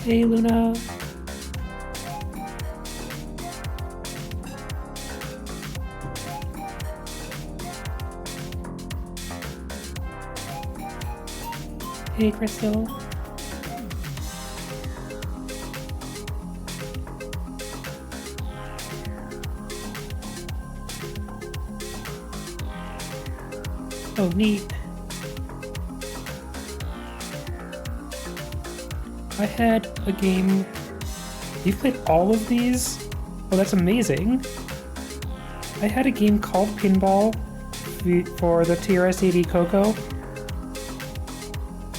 Hey, Luna. Hey, Crystal. Oh, neat. I had a game... You've played all of these? Oh, that's amazing. I had a game called Pinball for the TRS-80 Coco.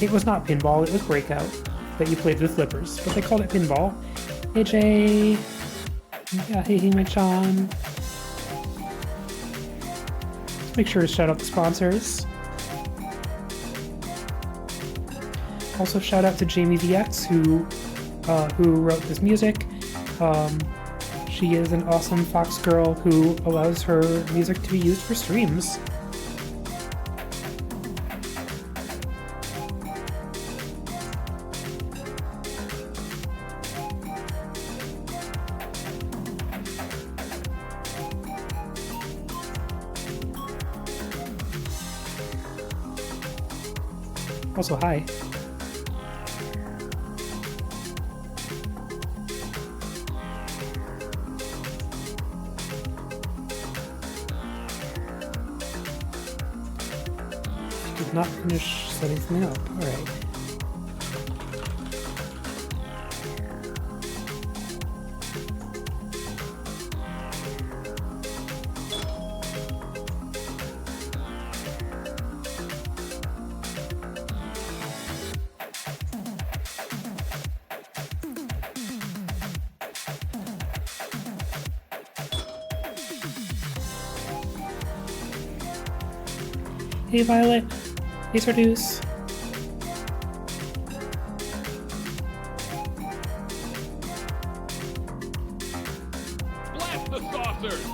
It was not Pinball, it was Breakout, that you played with flippers, but they called it Pinball. Hey, Jay. Yeah, hey, Hima-chan. Make sure to shout out the sponsors. Also, shout out to Jamie VX, who wrote this music. She is an awesome Fox girl who allows her music to be used for streams. Also, hi. Did not finish setting something up. Alright. Hey, Violet. Hey, Sarduce. Blast the saucers!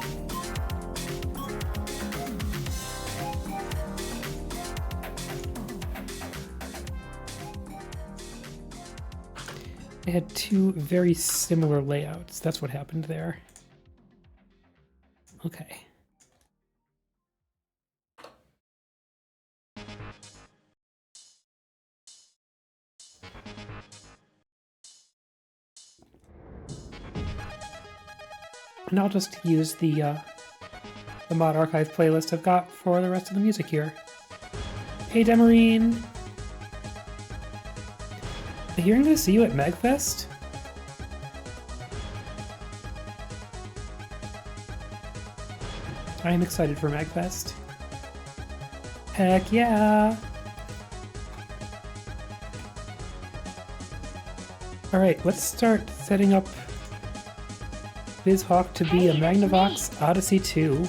I had two very similar layouts. That's what happened there. Okay. And I'll just use the mod archive playlist I've got for the rest of the music here. Hey, Demarine! I hear I'm going to see you at MagFest? I am excited for MagFest. Heck yeah! Alright, let's start setting up BizHawk to be a Magnavox Odyssey 2.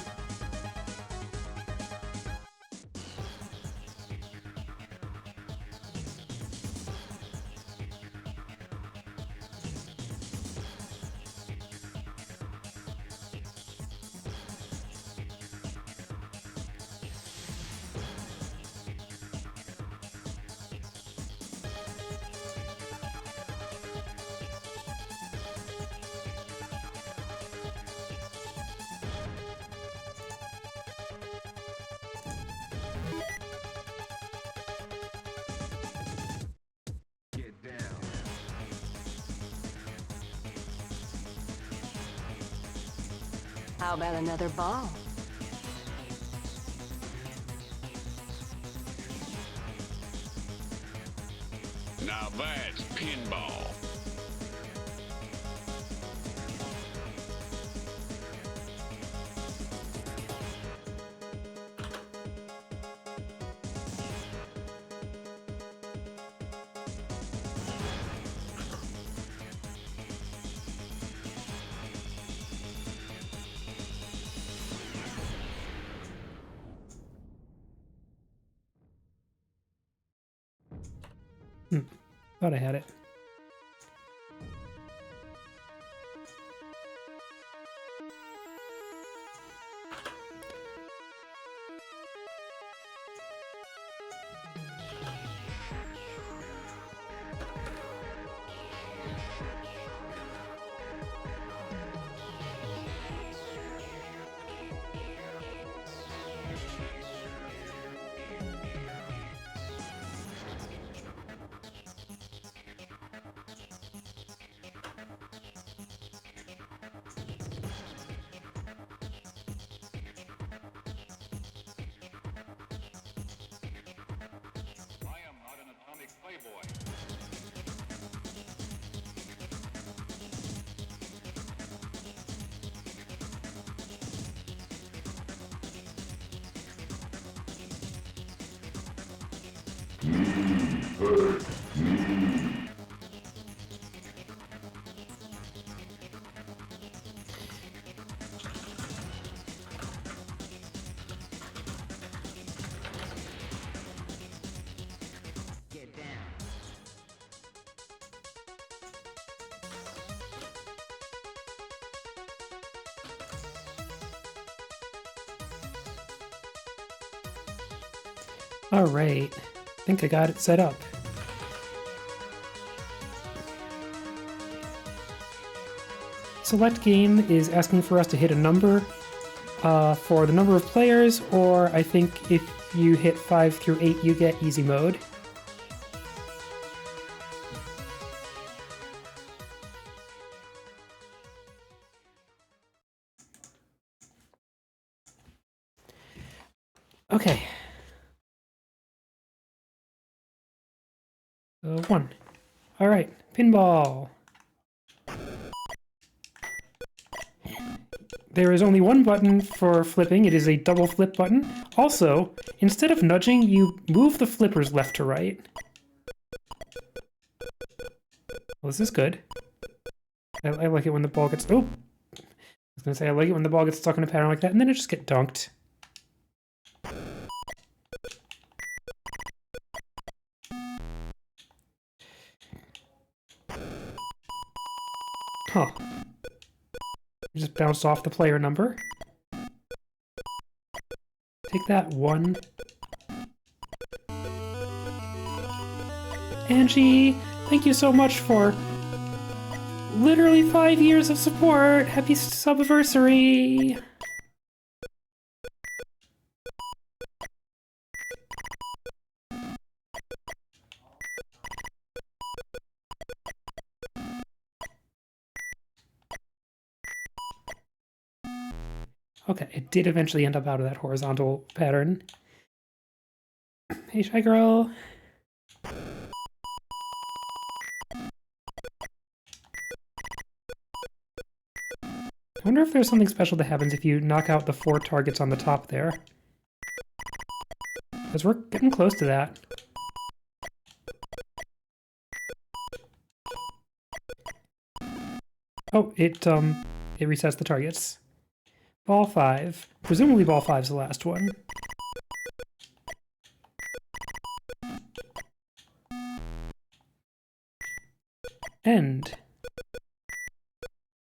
How about another ball? Now that's pinball. Thought I had it. Alright, I think I got it set up. Select game is asking for us to hit a number for the number of players, or I think if you hit 5 through 8, you get easy mode. Okay. 1. Alright, pinball. There is only one button for flipping. It is a double flip button. Also, instead of nudging, you move the flippers left to right. Well, this is good. I like it when the ball gets... Oh! I was gonna say, I like it when the ball gets stuck in a pattern like that, and then it just gets dunked. Huh. You just bounced off the player number. Take that 1. Angie, thank you so much for literally 5 years of support. Happy subiversary. Okay, it did eventually end up out of that horizontal pattern. Hey, Shy Girl. I wonder if there's something special that happens if you knock out the 4 targets on the top there. Because we're getting close to that. Oh, it resets the targets. Ball 5. Presumably ball 5's the last one. End.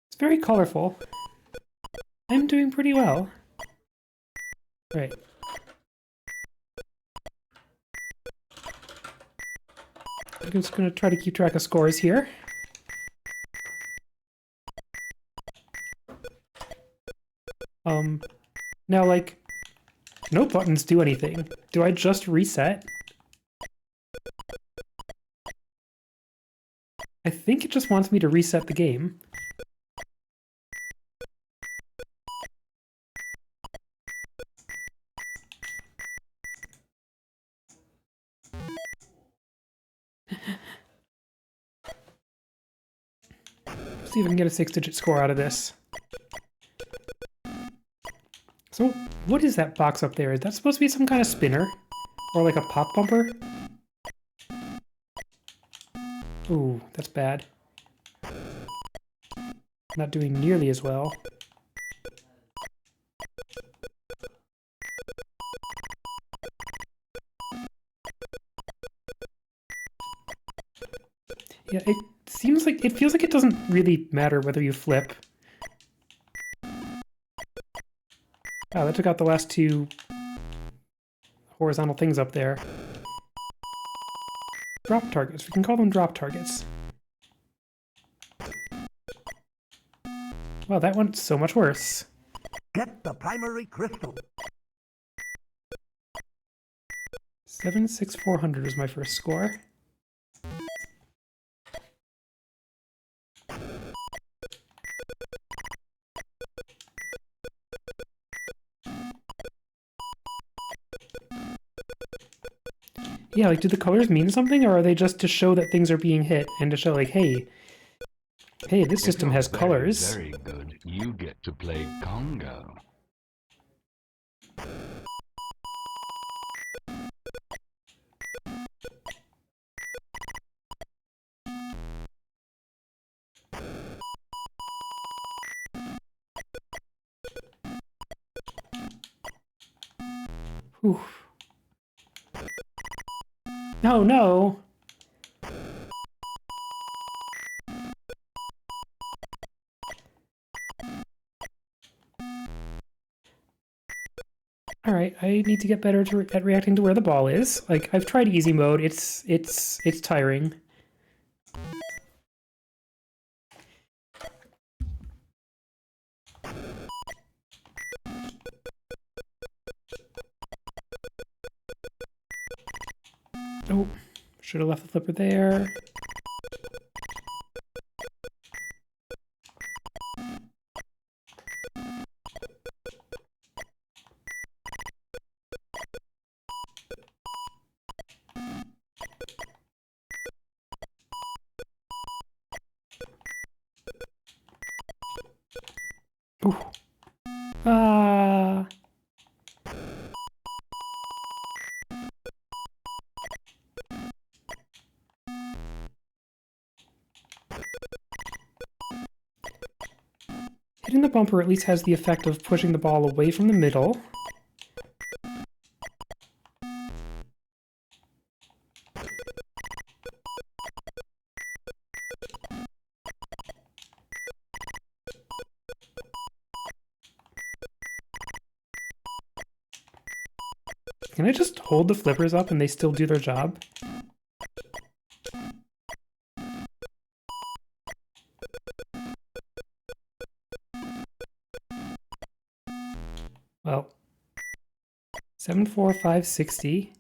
It's very colorful. I'm doing pretty well. Right. I'm just gonna try to keep track of scores here. Now, like, no buttons do anything. Do I just reset? I think it just wants me to reset the game. Let's see if I can get a 6-digit score out of this. So, what is that box up there? Is that supposed to be some kind of spinner? Or like a pop bumper? Ooh, that's bad. Not doing nearly as well. Yeah, it seems like, it feels like it doesn't really matter whether you flip. Oh, that took out the last 2 horizontal things up there. Drop targets. We can call them drop targets. Well, that went so much worse. Get the primary crystal. 76400 was my first score. Yeah, like, do the colors mean something, or are they just to show that things are being hit, and to show, like, hey, this system has colors. Very good. You get to play Congo. Whew. No, no! Alright, I need to get better at reacting to where the ball is. Like, I've tried easy mode, it's tiring. Oh, should have left the flipper there. Ooh. Ah. Hitting the bumper at least has the effect of pushing the ball away from the middle. Can I just hold the flippers up and they still do their job? Well, 74560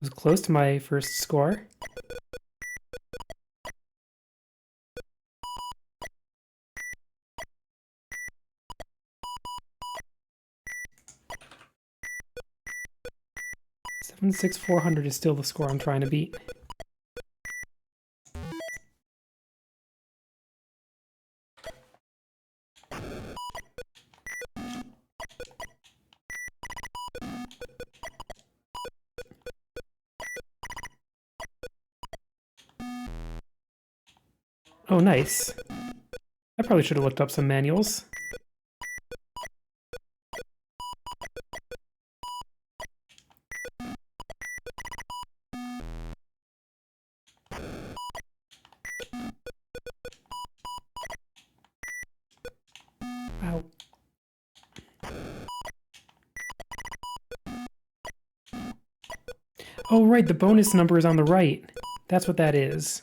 was close to my first score. $76400 is still the score I'm trying to beat. Oh, nice. I probably should have looked up some manuals. Ow. Oh, right, the bonus number is on the right. That's what that is.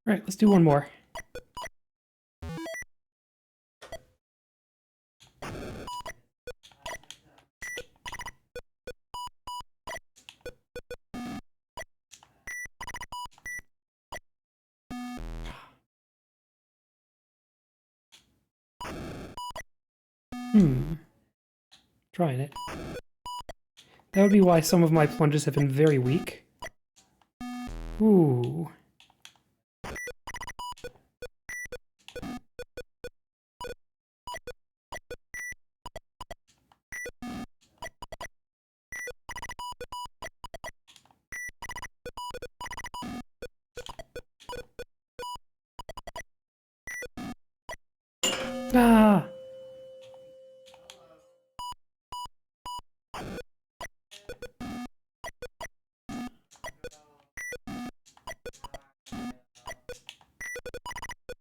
Alright, let's do one more. Trying it. That would be why some of my plunges have been very weak. Ooh. Ah!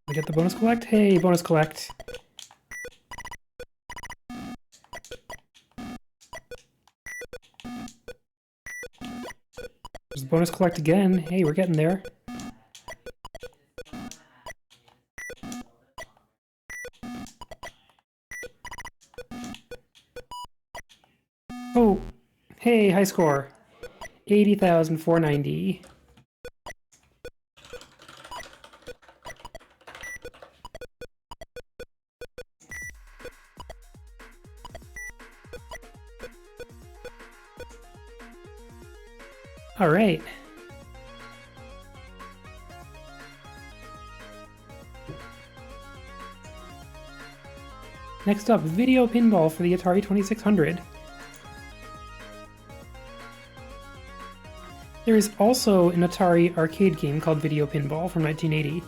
I get the bonus collect? Hey, bonus collect. There's the bonus collect again. Hey, we're getting there. Oh, hey, high score. 80,490. All right. Next up, video pinball for the Atari 2600. There is also an Atari arcade game called Video Pinball from 1980.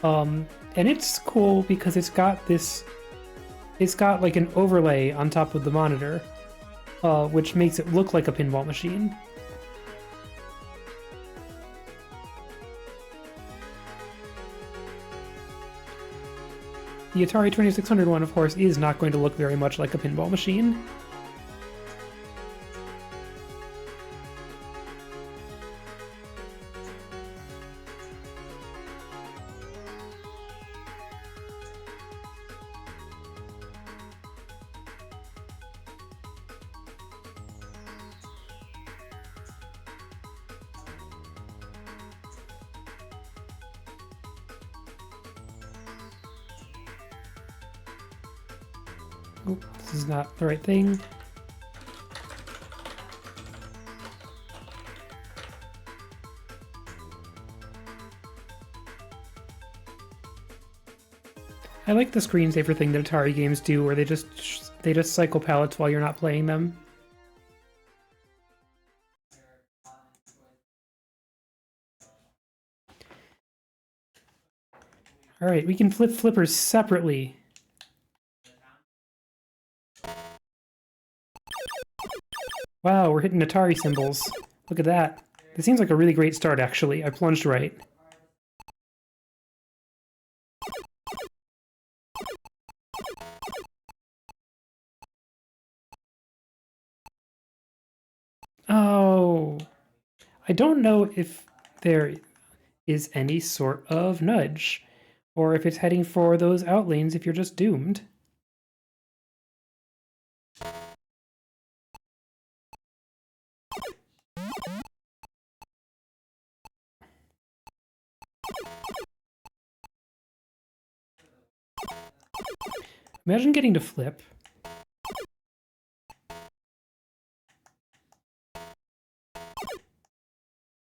And it's cool because it's got like an overlay on top of the monitor, which makes it look like a pinball machine. The Atari 2600 one, of course, is not going to look very much like a pinball machine. Oh, this is not the right thing. I like the screensaver thing that Atari games do, where they just cycle palettes while you're not playing them. All right, we can flip flippers separately. Wow, we're hitting Atari symbols. Look at that. This seems like a really great start, actually. I plunged right. Oh, I don't know if there is any sort of nudge, or if it's heading for those out lanes if you're just doomed. Imagine getting to flip.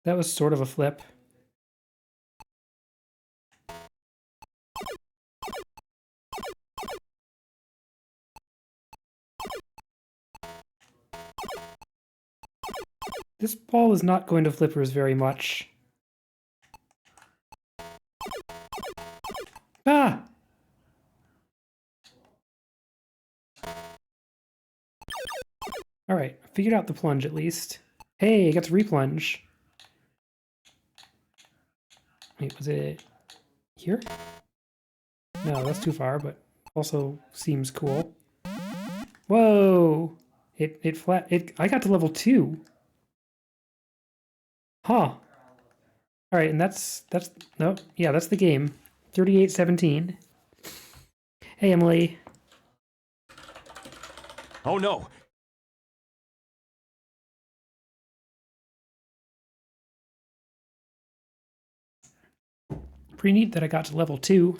That was sort of a flip. This ball is not going to flippers very much. Ah! Alright, I figured out the plunge at least. Hey, I got to replunge. Wait, was it here? No, that's too far, but also seems cool. Whoa! I got to level 2. Huh. Alright, and no, yeah, that's the game. 38-17. Hey, Emily. Oh no! Pretty neat that I got to level 2.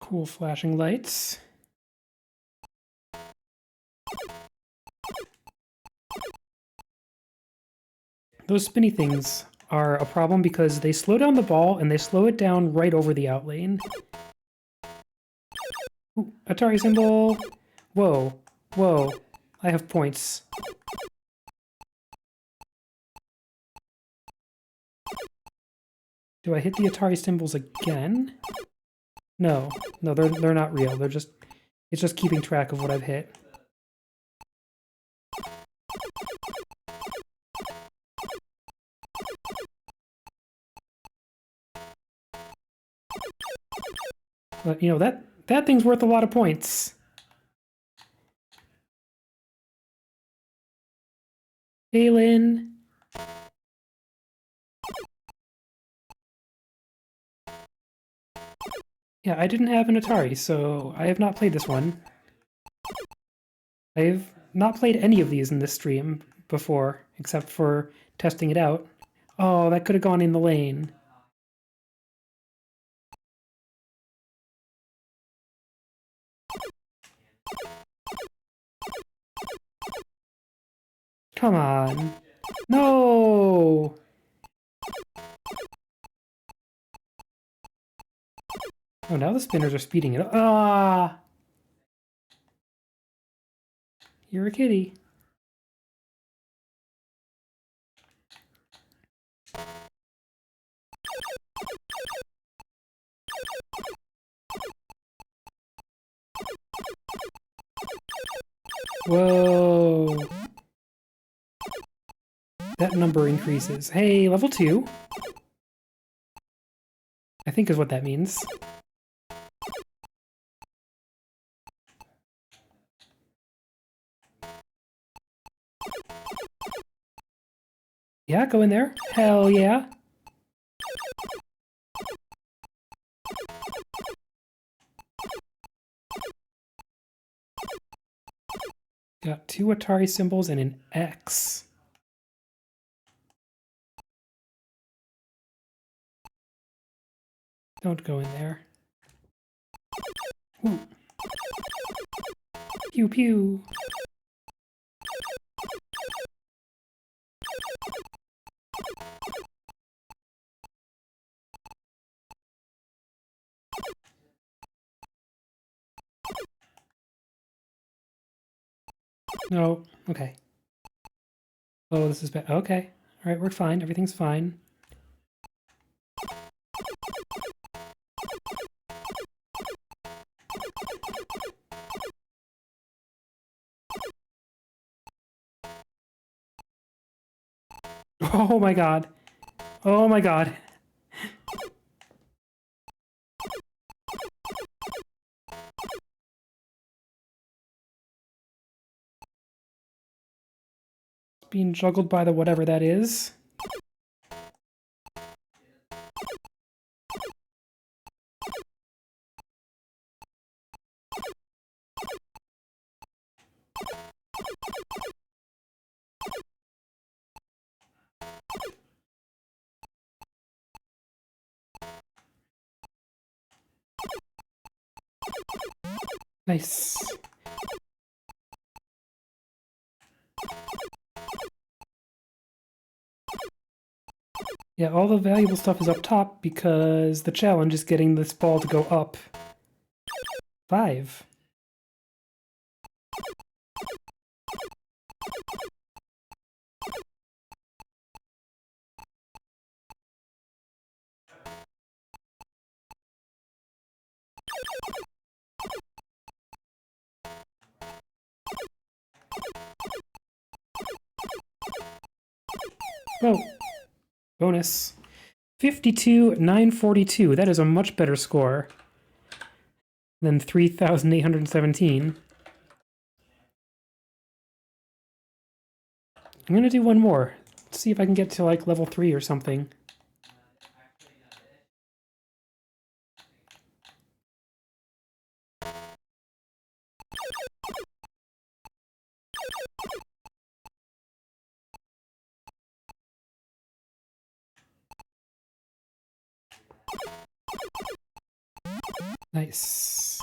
Cool flashing lights. Those spinny things are a problem because they slow down the ball and they slow it down right over the out lane. Ooh, Atari symbol! Whoa, whoa, I have points. Do I hit the Atari symbols again? No, they're not real. It's just keeping track of what I've hit. But, you know, that thing's worth a lot of points. Hey, Lynn. Yeah, I didn't have an Atari, so I have not played this one. I have not played any of these in this stream before, except for testing it out. Oh, that could have gone in the lane. Come on. No! Oh, now the spinners are speeding it up. Ah! You're a kitty. Whoa. That number increases. Hey, level 2. I think is what that means. Yeah, go in there. Hell yeah. Got 2 Atari symbols and an X. Don't go in there. Ooh. Pew pew. No. Okay. Oh, this is bad. Okay. All right, we're fine. Everything's fine. Oh my god. Oh my god. Being juggled by the whatever that is. Nice. Yeah, all the valuable stuff is up top because the challenge is getting this ball to go up. 5. Oh, bonus. 52,942. That is a much better score than 3,817. I'm gonna do one more. Let's see if I can get to like level 3 or something. Nice.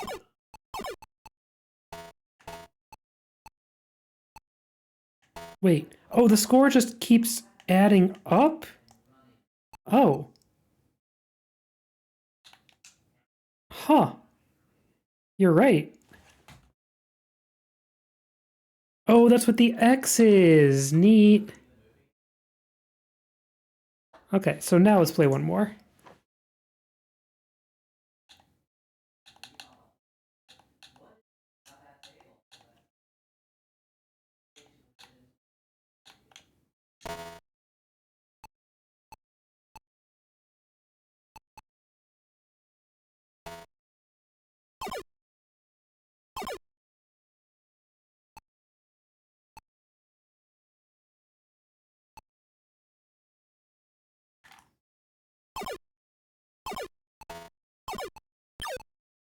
Wait. Oh, the score just keeps adding up? Oh. Huh. You're right. Oh, that's what the X is. Neat. Okay, so now let's play one more.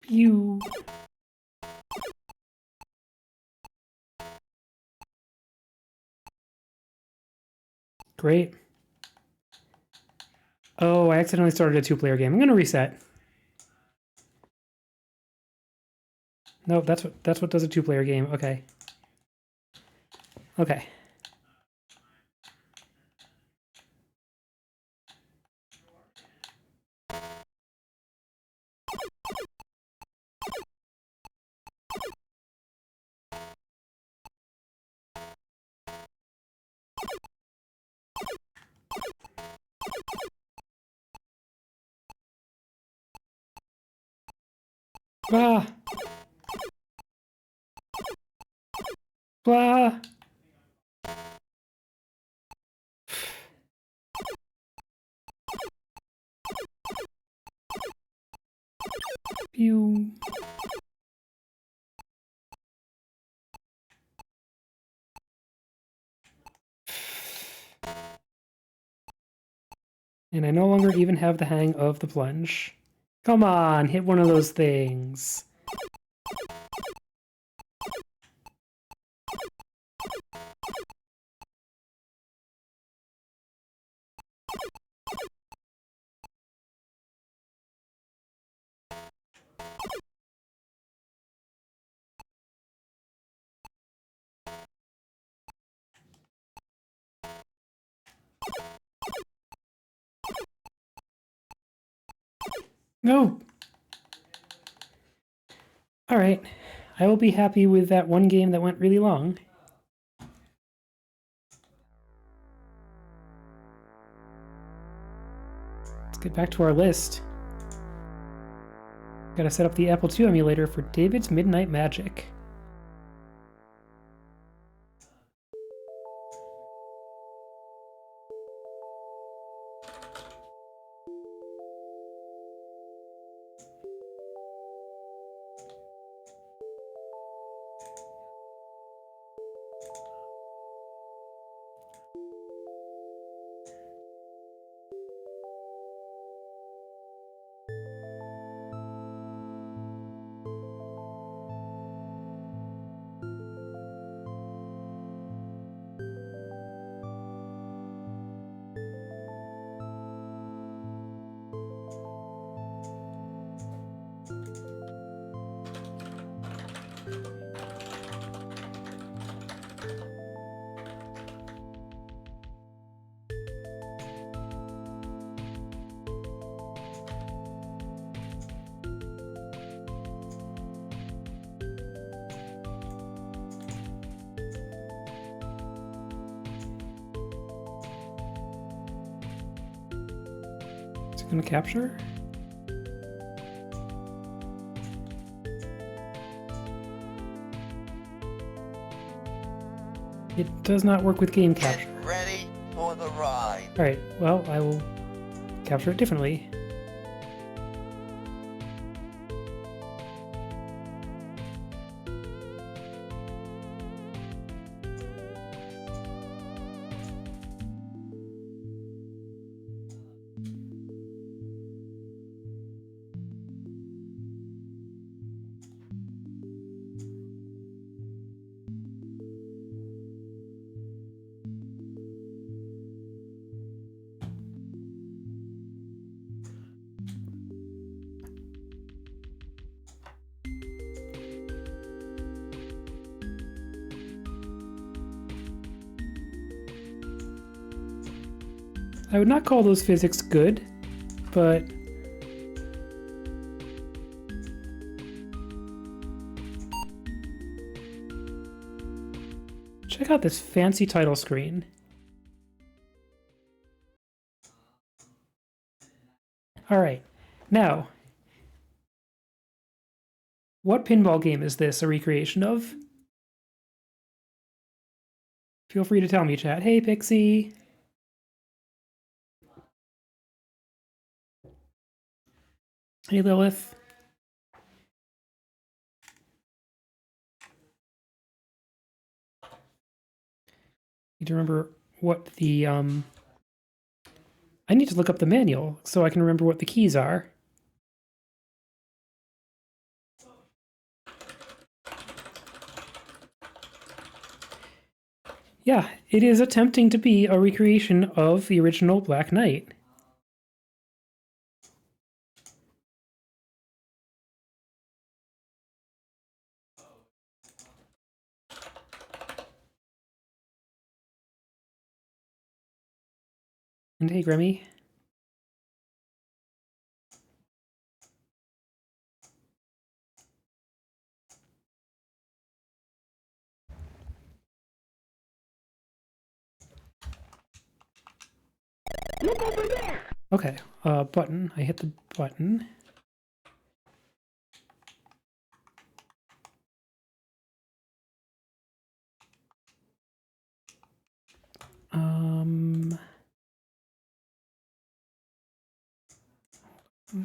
Pew. Great. Oh, I accidentally started a 2-player game. I'm gonna reset. Nope, that's what does a 2-player game. Okay. Okay. Ah! Ah! Pew. And I no longer even have the hang of the plunge. Come on, hit one of those things. No! Alright. I will be happy with that one game that went really long. Let's get back to our list. Gotta set up the Apple II emulator for David's Midnight Magic. Is it gonna capture? It does not work with game capture. Get ready for the ride. Alright, well, I will capture it differently. I would not call those physics good, but check out this fancy title screen. All right, now, what pinball game is this a recreation of? Feel free to tell me, chat. Hey, Pixie. Hey, Lilith. Need to remember what the, I need to look up the manual so I can remember what the keys are. Yeah, it is attempting to be a recreation of the original Black Knight. And hey, Grammy. Okay, button. I hit the button. I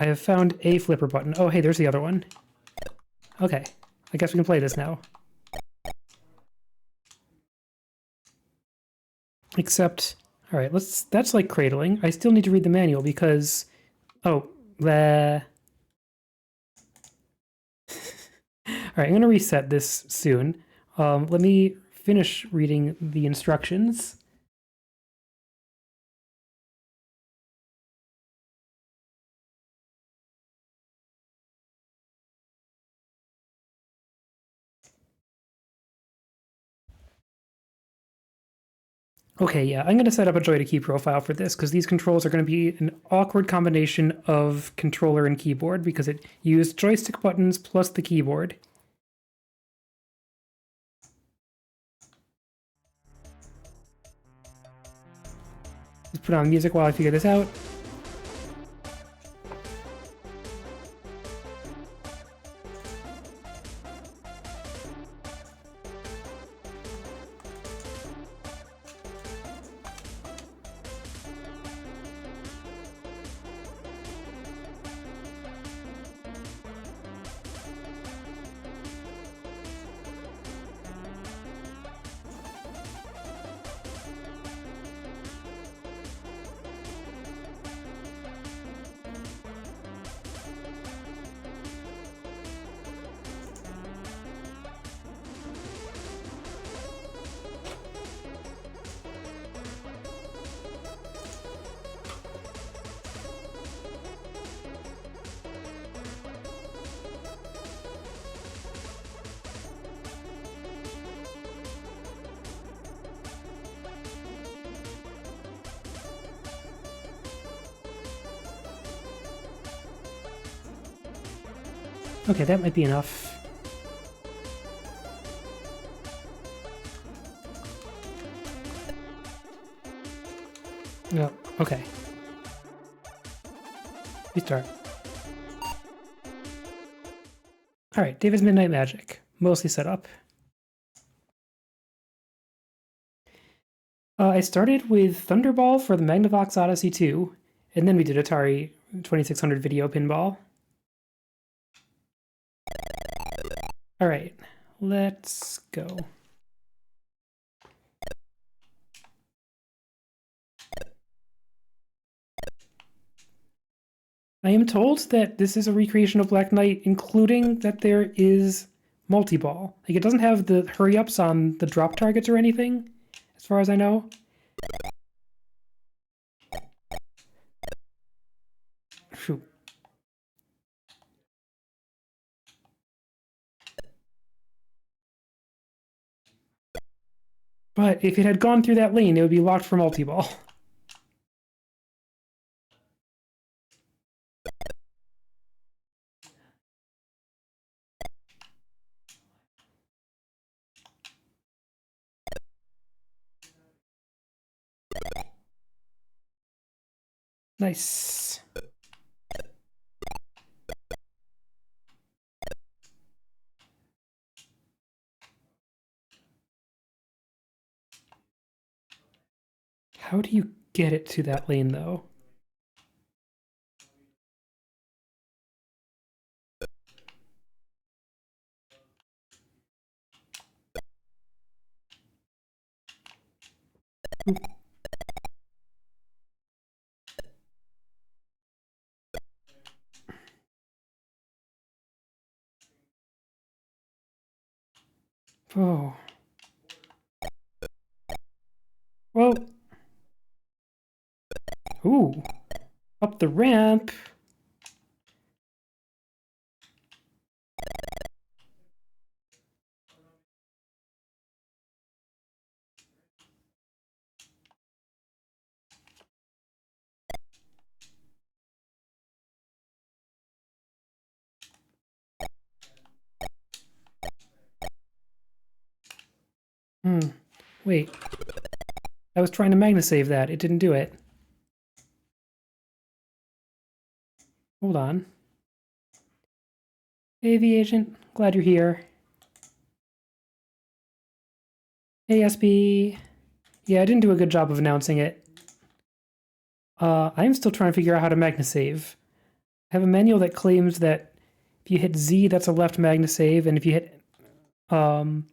have found a flipper button. Oh, hey, there's the other one. Okay, I guess we can play this now. Except, all right, that's like cradling. I still need to read the manual because, oh, the. All right, I'm gonna reset this soon. Let me finish reading the instructions. Okay, yeah, I'm going to set up a Joy-to-Key profile for this because these controls are going to be an awkward combination of controller and keyboard because it used joystick buttons plus the keyboard. Let's put on music while I figure this out. Okay, that might be enough. No, okay. Restart. Alright, David's Midnight Magic. Mostly set up. I started with Thunderball for the Magnavox Odyssey 2, and then we did Atari 2600 Video Pinball. Alright, let's go. I am told that this is a recreation of Black Knight, including that there is multi-ball. Like, it doesn't have the hurry-ups on the drop targets or anything, as far as I know. Phew. But if it had gone through that lane, it would be locked for multi-ball. Nice. How do you get it to that lane, though? Oh. Well. Ooh. Up the ramp. Wait. I was trying to Magna save that. It didn't do it. Hold on. AV agent, glad you're here. ASB. Yeah, I didn't do a good job of announcing it. I'm still trying to figure out how to magnesave. I have a manual that claims that if you hit Z, that's a left magnesave, and if you hit hold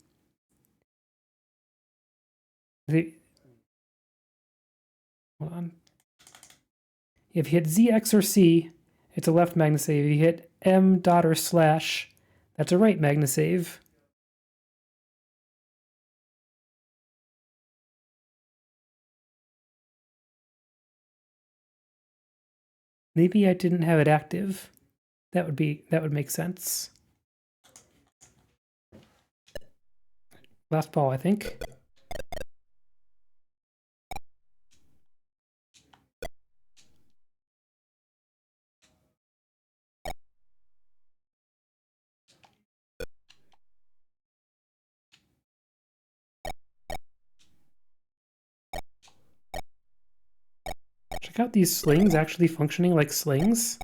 on. If you hit Z, X, or C, it's a left magnesave. If you hit M, dot, or slash, that's a right magnesave. Maybe I didn't have it active. That would make sense. Last ball, I think. Check out these slings actually functioning like slings.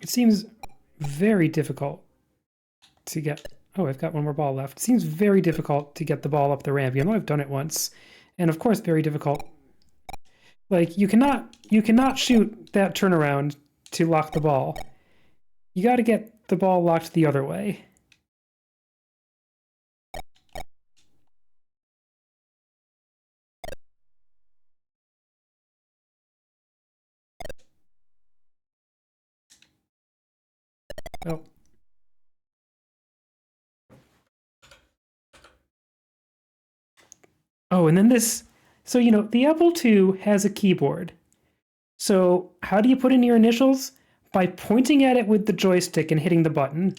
It seems very difficult to get... Oh, I've got one more ball left. It seems very difficult to get the ball up the ramp. You know, I've done it once. And of course, very difficult. Like, you cannot shoot that turnaround to lock the ball. You got to get the ball locked the other way. Oh. Oh, and then this... So, you know, the Apple II has a keyboard. So how do you put in your initials? By pointing at it with the joystick and hitting the button.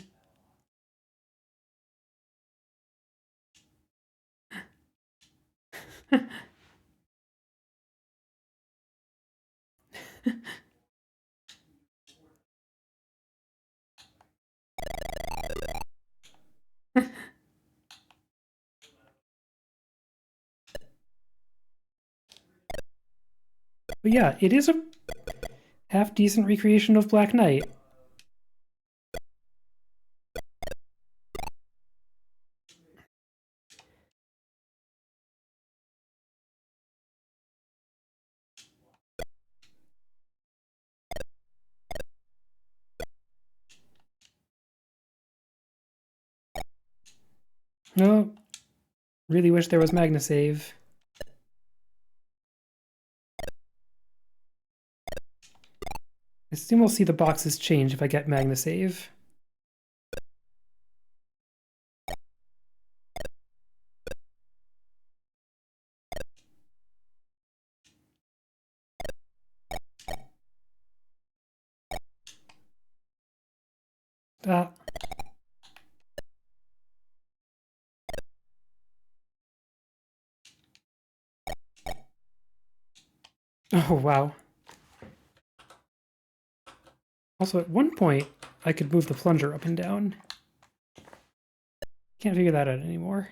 But yeah, it is a half-decent recreation of Black Knight. No, really wish there was Magnasave. I assume we'll see the boxes change if I get Magnasave. Ah. Oh, wow. Also, at one point, I could move the plunger up and down. Can't figure that out anymore.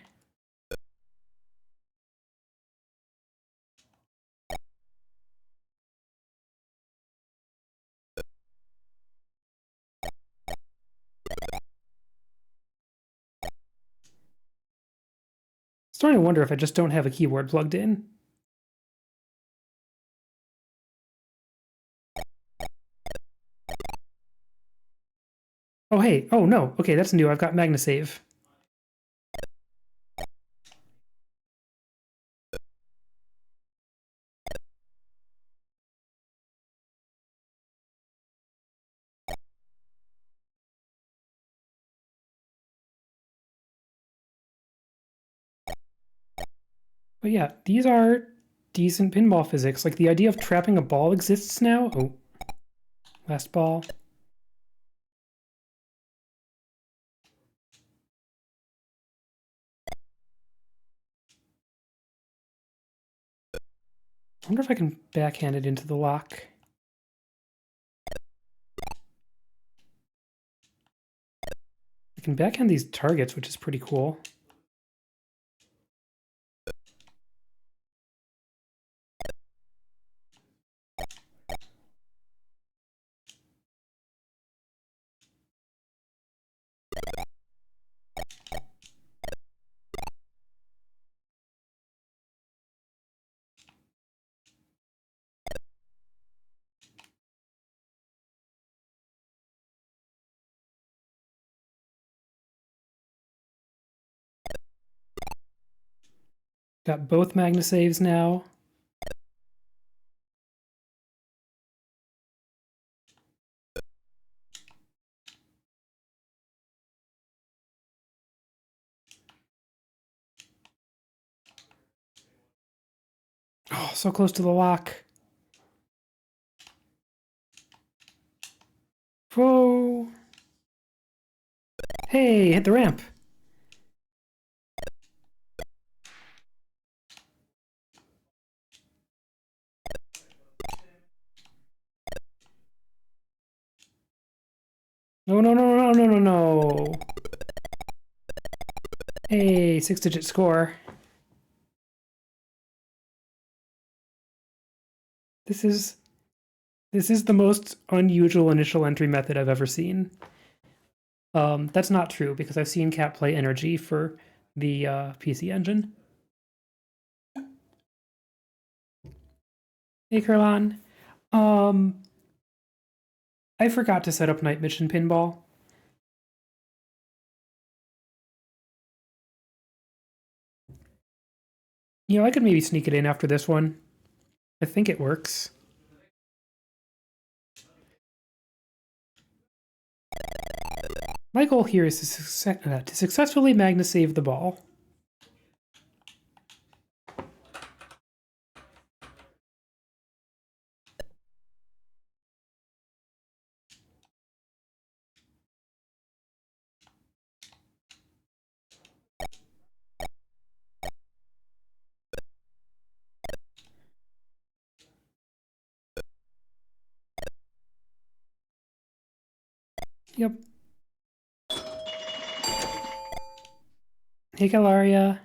Starting to wonder if I just don't have a keyboard plugged in. Oh, hey. Oh, no. Okay, that's new. I've got Magnasave. But yeah, these are decent pinball physics. Like, the idea of trapping a ball exists now. Oh, last ball. I wonder if I can backhand it into the lock. can backhand these targets, which is pretty cool. Got both Magna saves now. Oh, so close to the lock. Whoa. Hey, hit the ramp. No, no, no, no, no, no, no. Hey, 6-digit score. This is the most unusual initial entry method I've ever seen. That's not true because I've seen Cat play Energy for the PC Engine. Hey, Kurlan. I forgot to set up Night Mission Pinball. You know, I could maybe sneak it in after this one. I think it works. My goal here is to successfully Magna save the ball. Yep. Hey, Galaria.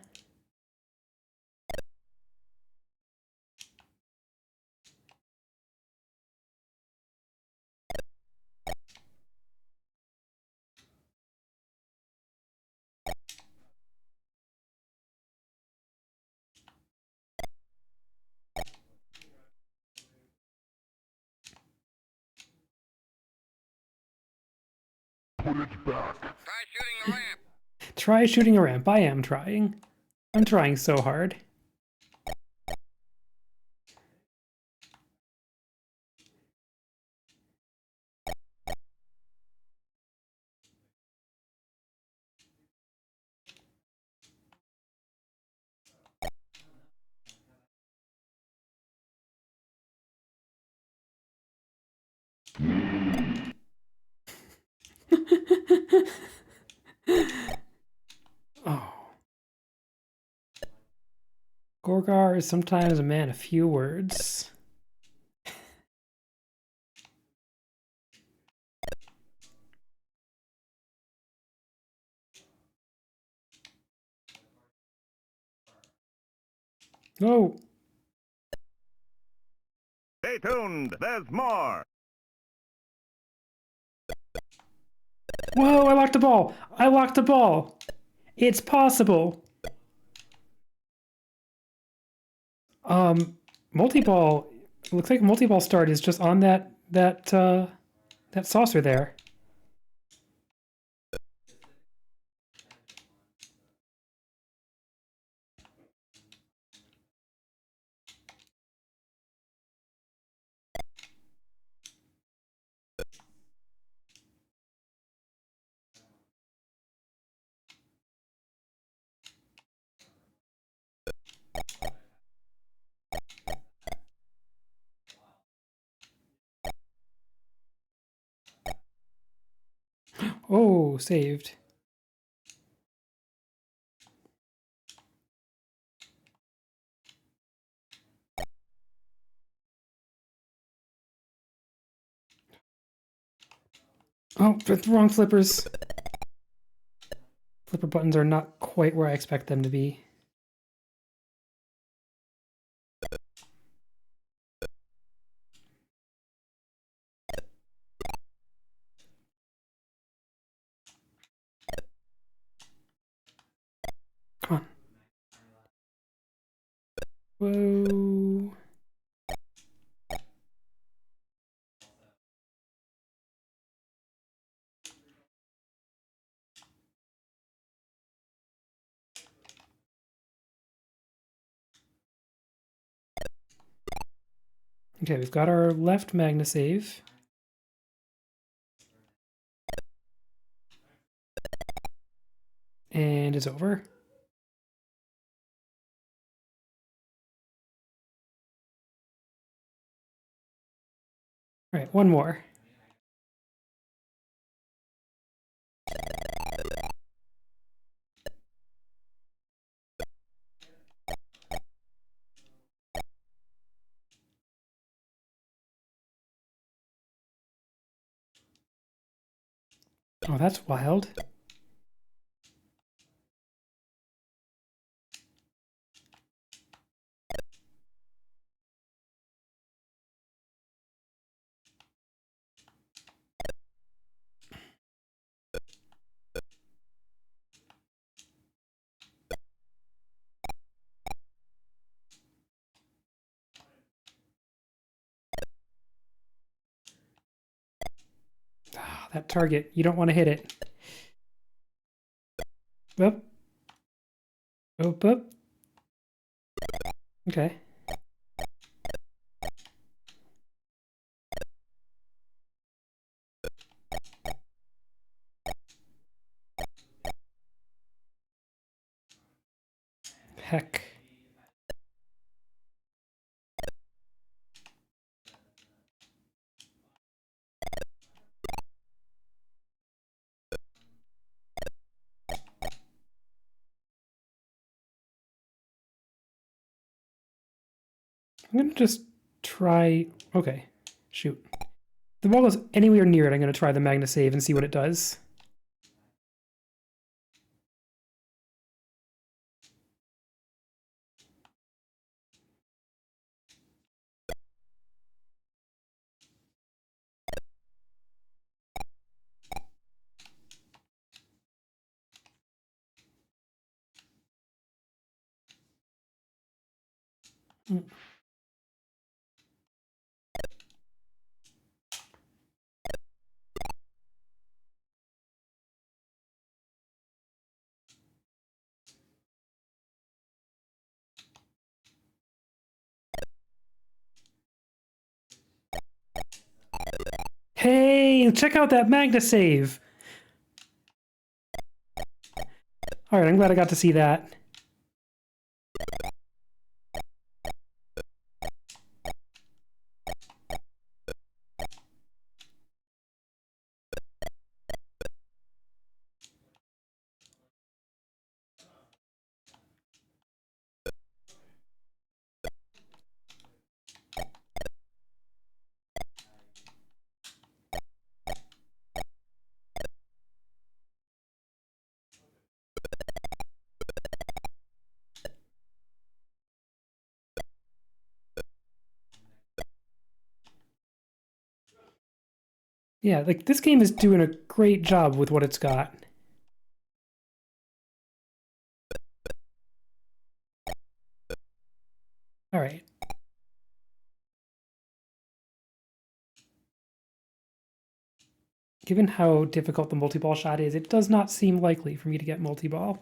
Try shooting a ramp. I am trying. I'm trying so hard. Oh. Gorgar is sometimes a man of few words. Oh. Stay tuned, there's more! Whoa, I locked the ball. I locked the ball. It's possible. Multi-ball. Looks like multi-ball start is just on that saucer there. Oh, saved. Oh, but the wrong flippers. Flipper buttons are not quite where I expect them to be. Come on. Whoa. Okay, we've got our left Magnasave. And it's over. All right, one more. Oh, that's wild. That target, you don't want to hit it. Whoop. Whoop, whoop. Okay. Heck. I'm going to just try... Okay. Shoot. If the ball goes anywhere near it, I'm going to try the Magnasave and see what it does. Mm. Hey, check out that Magnasave! Alright, I'm glad I got to see that. Yeah, like, this game is doing a great job with what it's got. Alright. Given how difficult the multi-ball shot is, it does not seem likely for me to get multi-ball.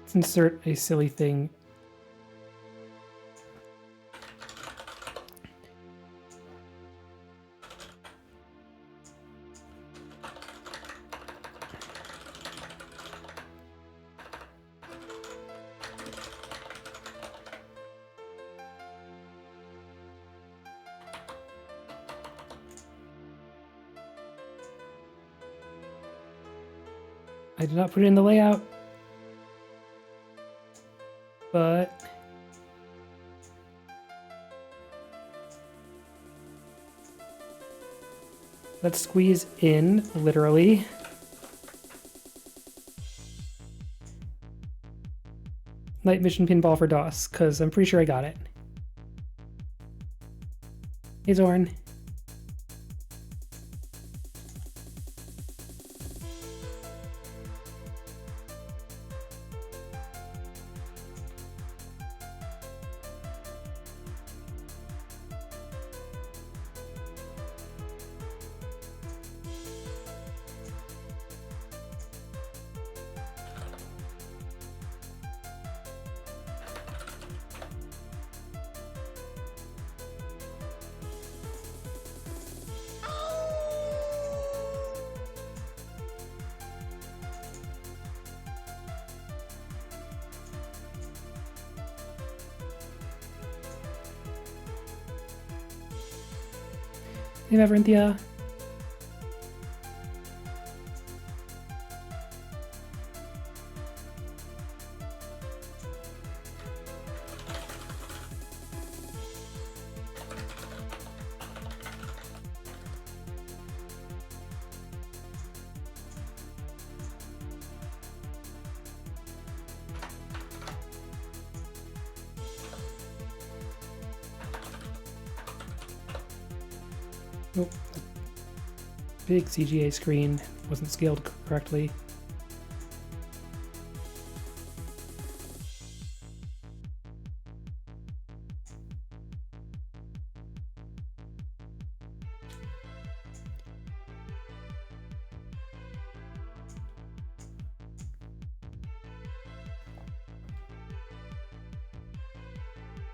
Let's insert a silly thing. I did not put it in the layout. But let's squeeze in, literally. Night Vision Pinball for DOS, because I'm pretty sure I got it. Hey, Zorn. Hey, Maverinthia. Oh, big CGA screen wasn't scaled correctly.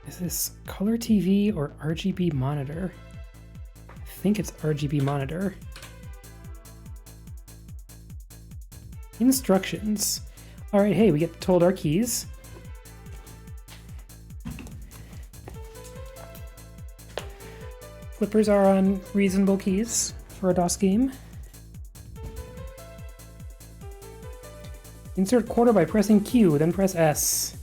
Is this color TV or RGB monitor? I think it's RGB monitor. Instructions. All right, hey, we get told our keys. Flippers are on reasonable keys for a DOS game. Insert quarter by pressing Q, then press S.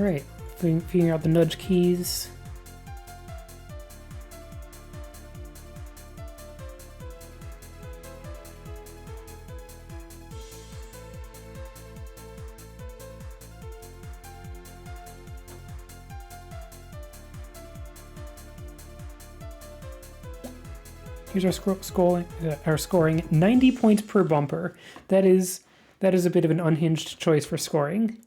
All right, figuring out the nudge keys. Here's our scoring, 90 points per bumper. That is a bit of an unhinged choice for scoring.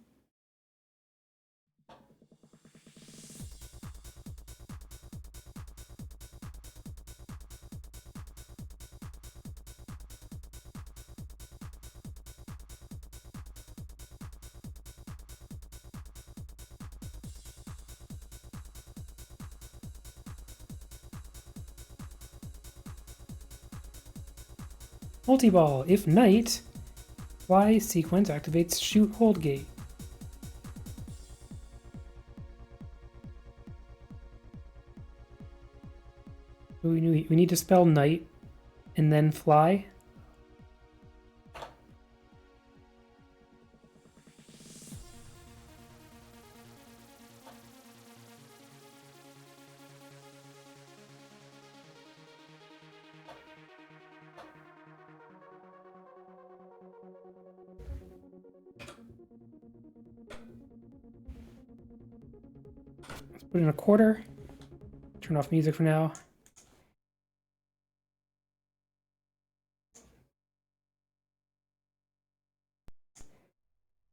Multi-ball. If night, Y sequence activates shoot hold gate. We need to spell night and then fly. Put in a quarter. Turn off music for now.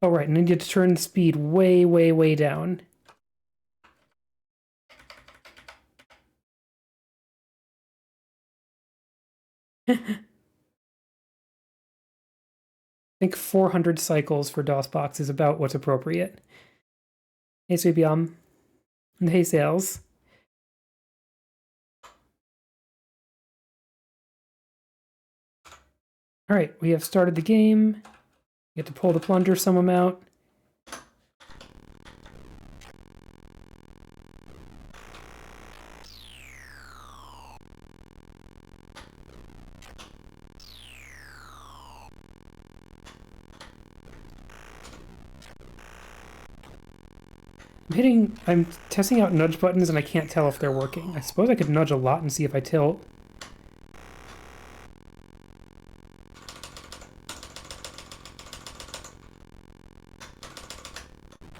Oh, right, and I need to turn the speed way, way, way down. think 400 cycles for DOSBox is about what's appropriate. Hey, Subyum. And hey, Sales. Alright, we have started the game. We get to pull the plunger some amount. I'm testing out nudge buttons and I can't tell if they're working. I suppose I could nudge a lot and see if I tilt.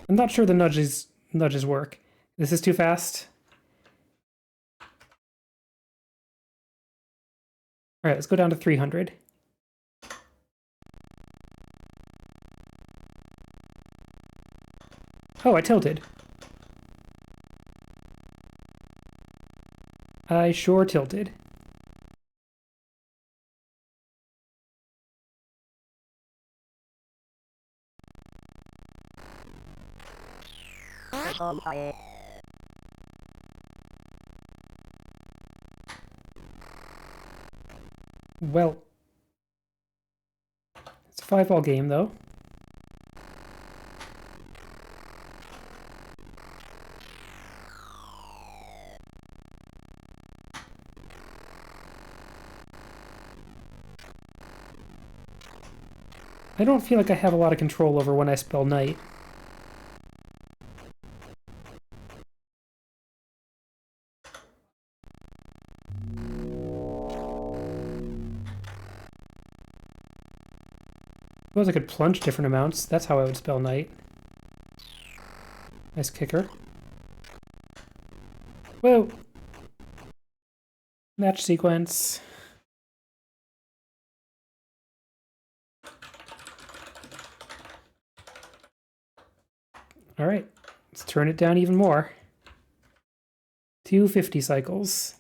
I'm not sure the nudges work. This is too fast. Alright, let's go down to 300. Oh, I tilted. I sure tilted. Well, it's a 5-ball game, though. I don't feel like I have a lot of control over when I spell night. Suppose I could plunge different amounts. That's how I would spell night. Nice kicker. Whoa! Match sequence. Alright, let's turn it down even more. 250 cycles.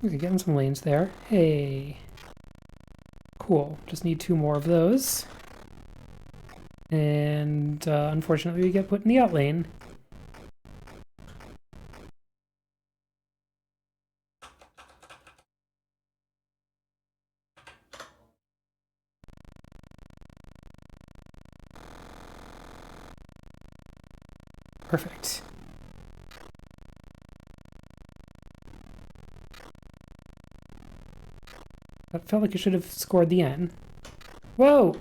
Okay, getting some lanes there. Hey. Cool. Just need 2 more of those. And unfortunately we get put in the out lane. Perfect. That felt like it should have scored the N. Whoa!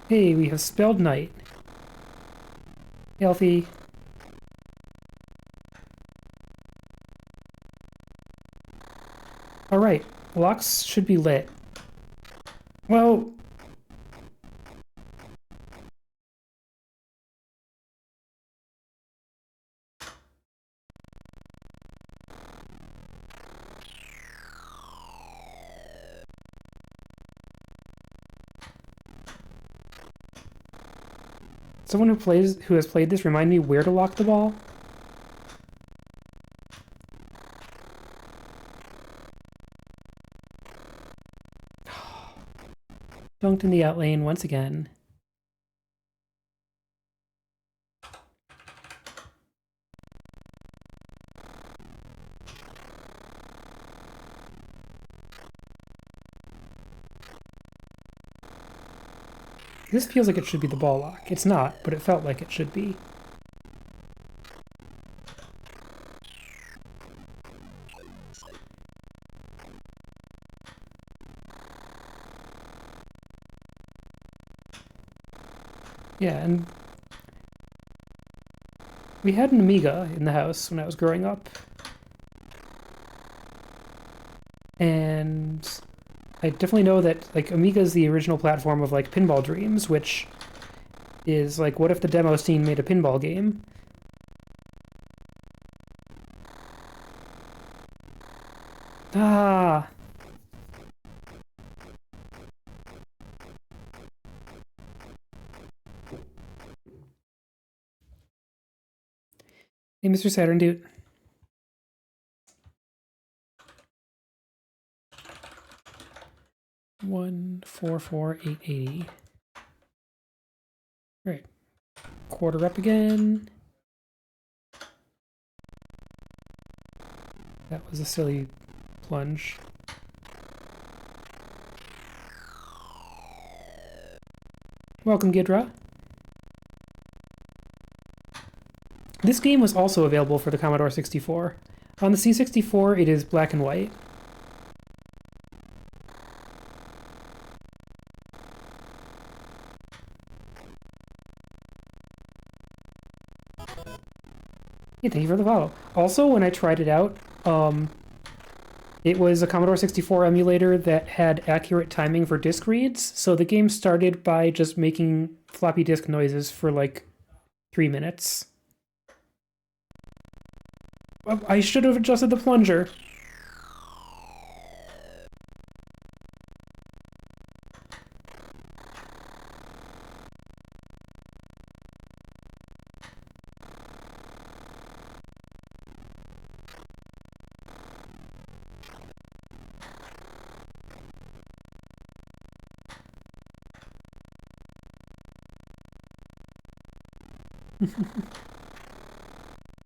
Hey, we have spelled night. Healthy. Alright, locks should be lit. Whoa! Someone who has played this remind me where to lock the ball? Dunked in the out lane once again. This feels like it should be the ball lock. It's not, but it felt like it should be. Yeah, and We had an Amiga in the house when I was growing up. And I definitely know that, like, Amiga is the original platform of, like, Pinball Dreams, which is, like, what if the demo scene made a pinball game? Ah! Hey, Mr. Saturn Dude. $144,880. Right. Quarter up again. That was a silly plunge. Welcome, Gidra. This game was also available for the Commodore 64. On the C64, it is black and white. Hey, thank you for the follow. Also, when I tried it out, it was a Commodore 64 emulator that had accurate timing for disk reads, so the game started by just making floppy disk noises for like 3 minutes. I should have adjusted the plunger.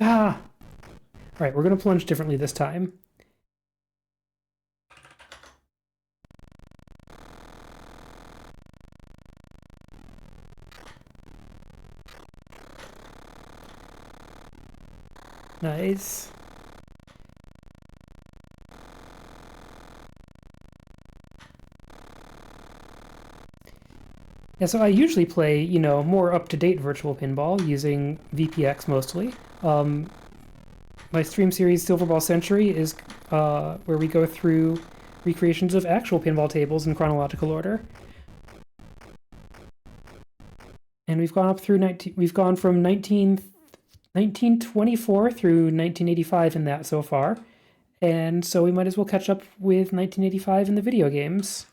Ah! Alright, we're gonna plunge differently this time. Nice. Yeah, so I usually play, you know, more up-to-date virtual pinball using VPX mostly. My stream series Silverball Century is where we go through recreations of actual pinball tables in chronological order. And we've gone up through we've gone from 1924 through 1985 in that so far. And so we might as well catch up with 1985 in the video games.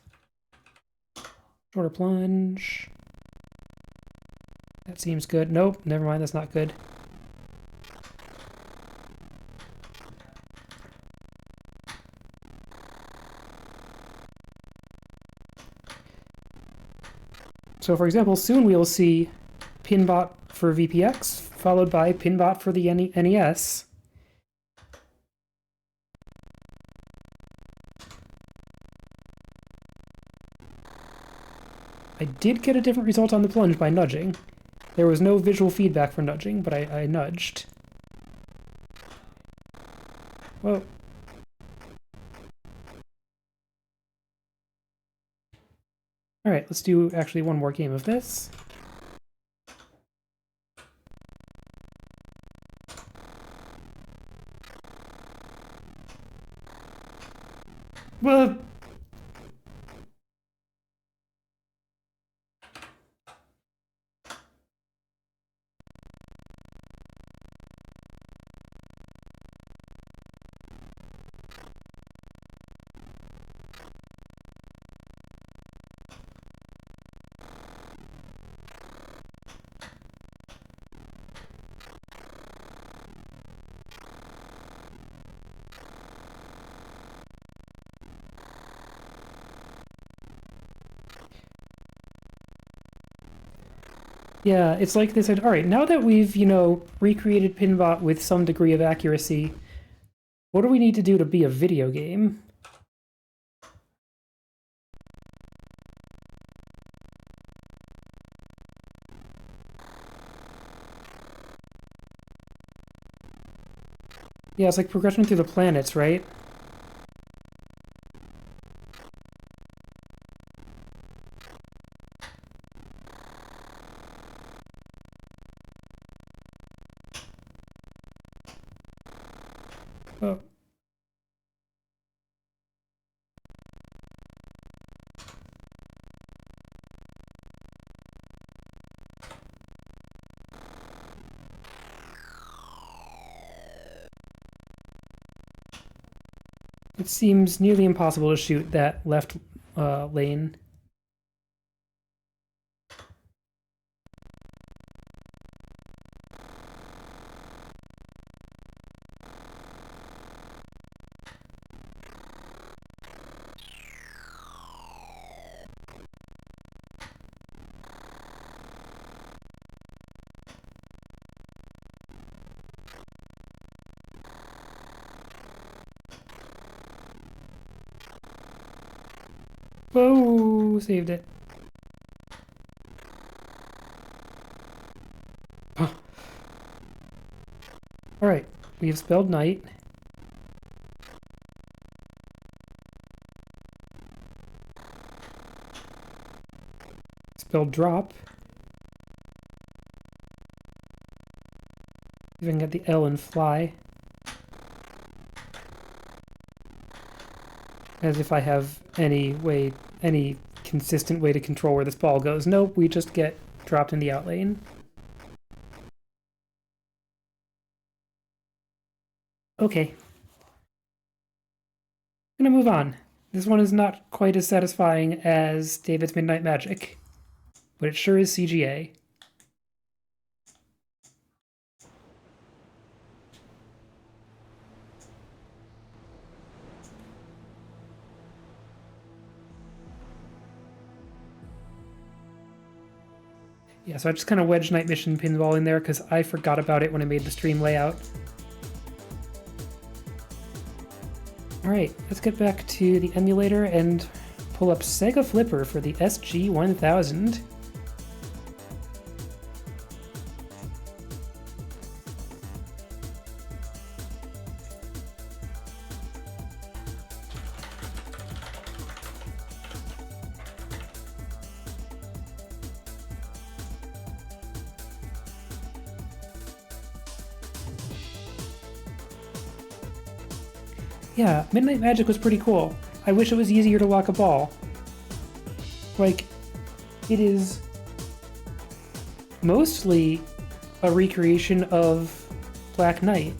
Shorter plunge. That seems good. Nope, never mind, that's not good. So for example, soon we'll see Pinbot for VPX, followed by Pinbot for the NES. I did get a different result on the plunge by nudging. There was no visual feedback for nudging, but I nudged. Whoa. Alright, let's do actually one more game of this. Well, yeah, it's like they said, all right, now that we've, you know, recreated Pinbot with some degree of accuracy, what do we need to do to be a video game? Yeah, it's like progression through the planets, right? Oh. It seems nearly impossible to shoot that left lane. Whoa, saved it. Oh. Alright, we have spelled night. Spelled drop. See if I can get the L and fly. As if I have any consistent way to control where this ball goes. Nope, we just get dropped in the out lane. Okay. I'm gonna move on. This one is not quite as satisfying as David's Midnight Magic, but it sure is CGA. Yeah, so I just kind of wedged Night Mission Pinball in there because I forgot about it when I made the stream layout. Alright, let's get back to the emulator and pull up Sega Flipper for the SG-1000. Yeah, Midnight Magic was pretty cool. I wish it was easier to lock a ball. Like, it is mostly a recreation of Black Knight,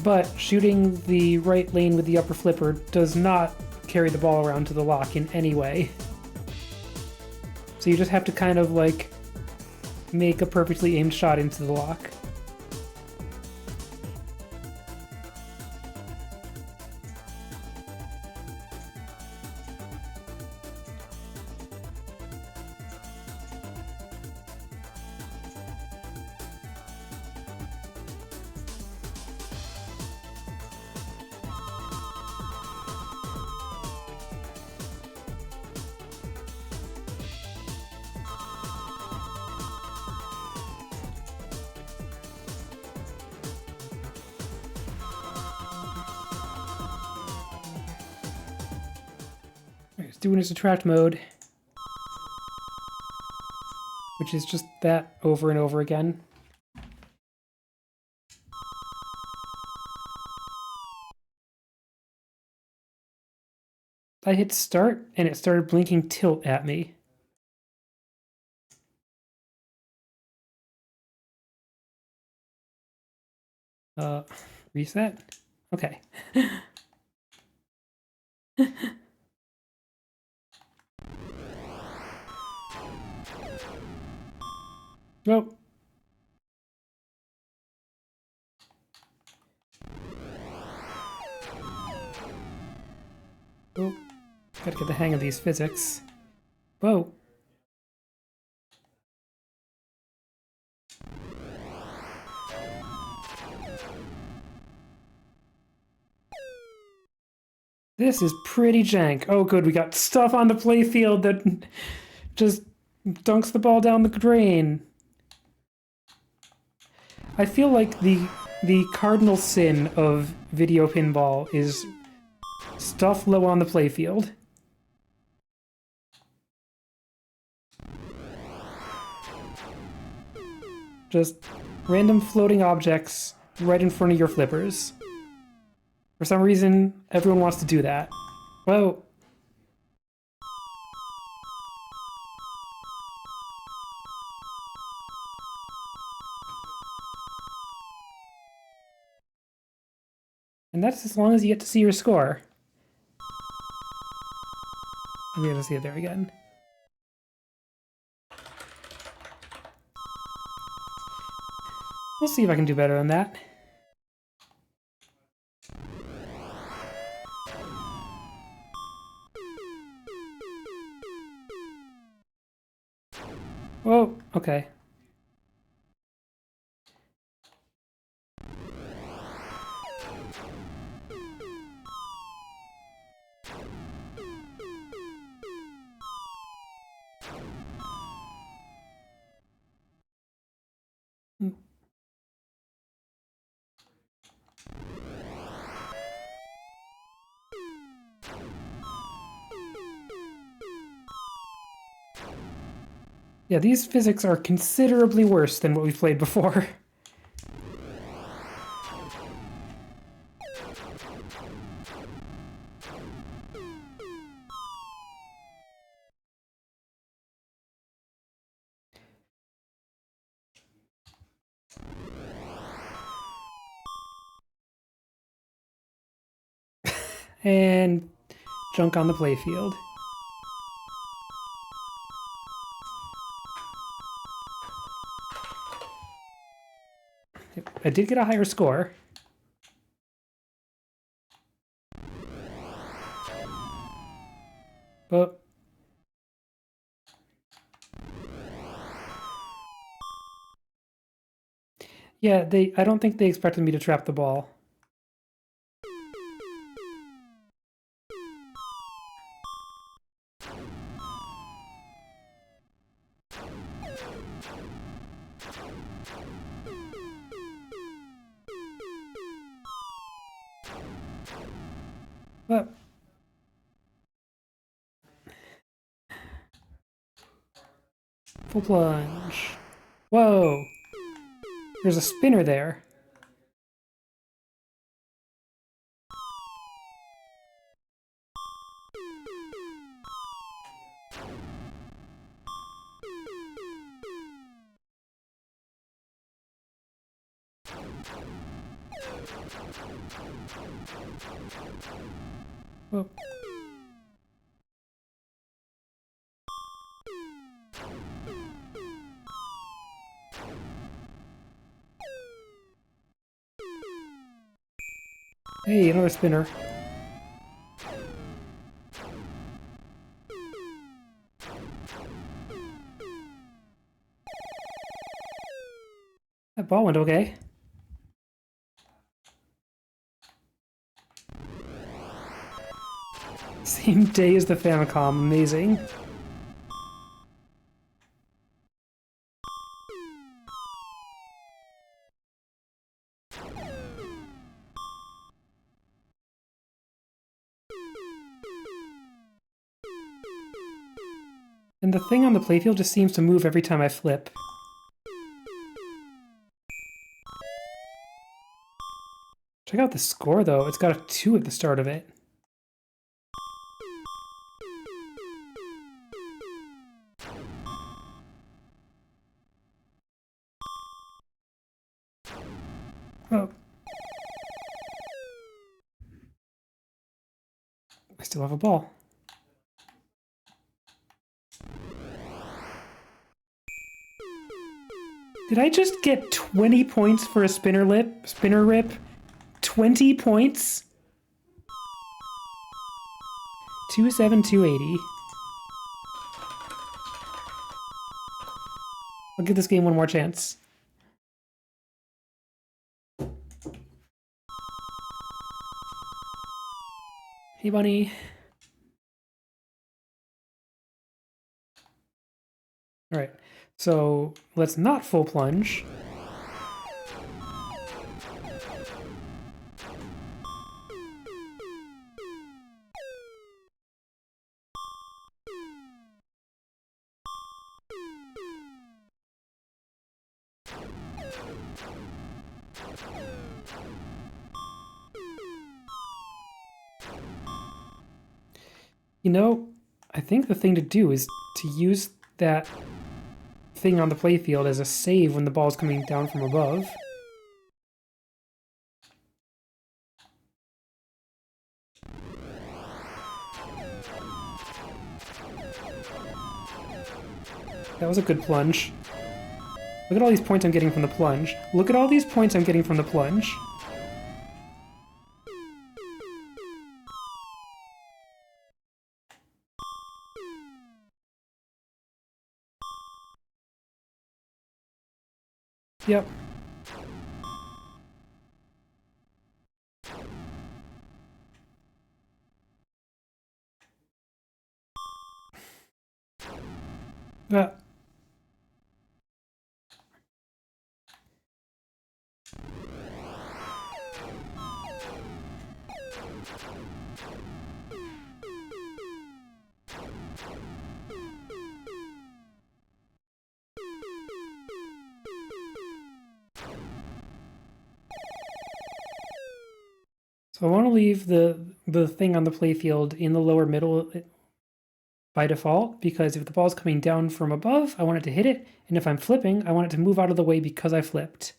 but shooting the right lane with the upper flipper does not carry the ball around to the lock in any way. So you just have to kind of like make a perfectly aimed shot into the lock. It's doing its attract mode, which is just that over and over again. I hit start and it started blinking tilt at me. Reset? Okay. Nope. Oh, gotta get the hang of these physics. Whoa. This is pretty jank. Oh good, we got stuff on the playfield that just dunks the ball down the drain. I feel like the cardinal sin of video pinball is stuff low on the playfield. Just random floating objects right in front of your flippers. For some reason, everyone wants to do that. Whoa. And that's as long as you get to see your score. I'm going to see it there again. We'll see if I can do better than that. Whoa, okay. Yeah, these physics are considerably worse than what we've played before. And junk on the playfield. I did get a higher score. But yeah, I don't think they expected me to trap the ball. But full plunge. Whoa! There's a spinner there. Whoa. Hey, another spinner. That ball went okay. Same day as the Famicom, amazing. And the thing on the playfield just seems to move every time I flip. Check out the score though, it's got a 2 at the start of it. Oh. I still have a ball. Did I just get 20 points for a spinner rip? 20 points? 27280. I'll give this game one more chance. Hey, bunny. All right, so let's not full plunge. You know, I think the thing to do is to use that thing on the playfield as a save when the ball's coming down from above. That was a good plunge. Look at all these points I'm getting from the plunge. Look at all these points I'm getting from the plunge. Yep. Ah. So I want to leave the thing on the playfield in the lower middle by default, because if the ball's coming down from above, I want it to hit it, and if I'm flipping, I want it to move out of the way because I flipped.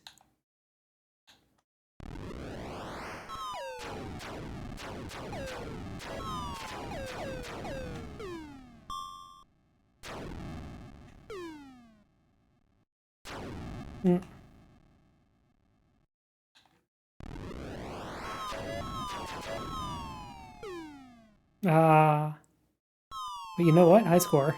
Mm. Ah. But you know what? High score.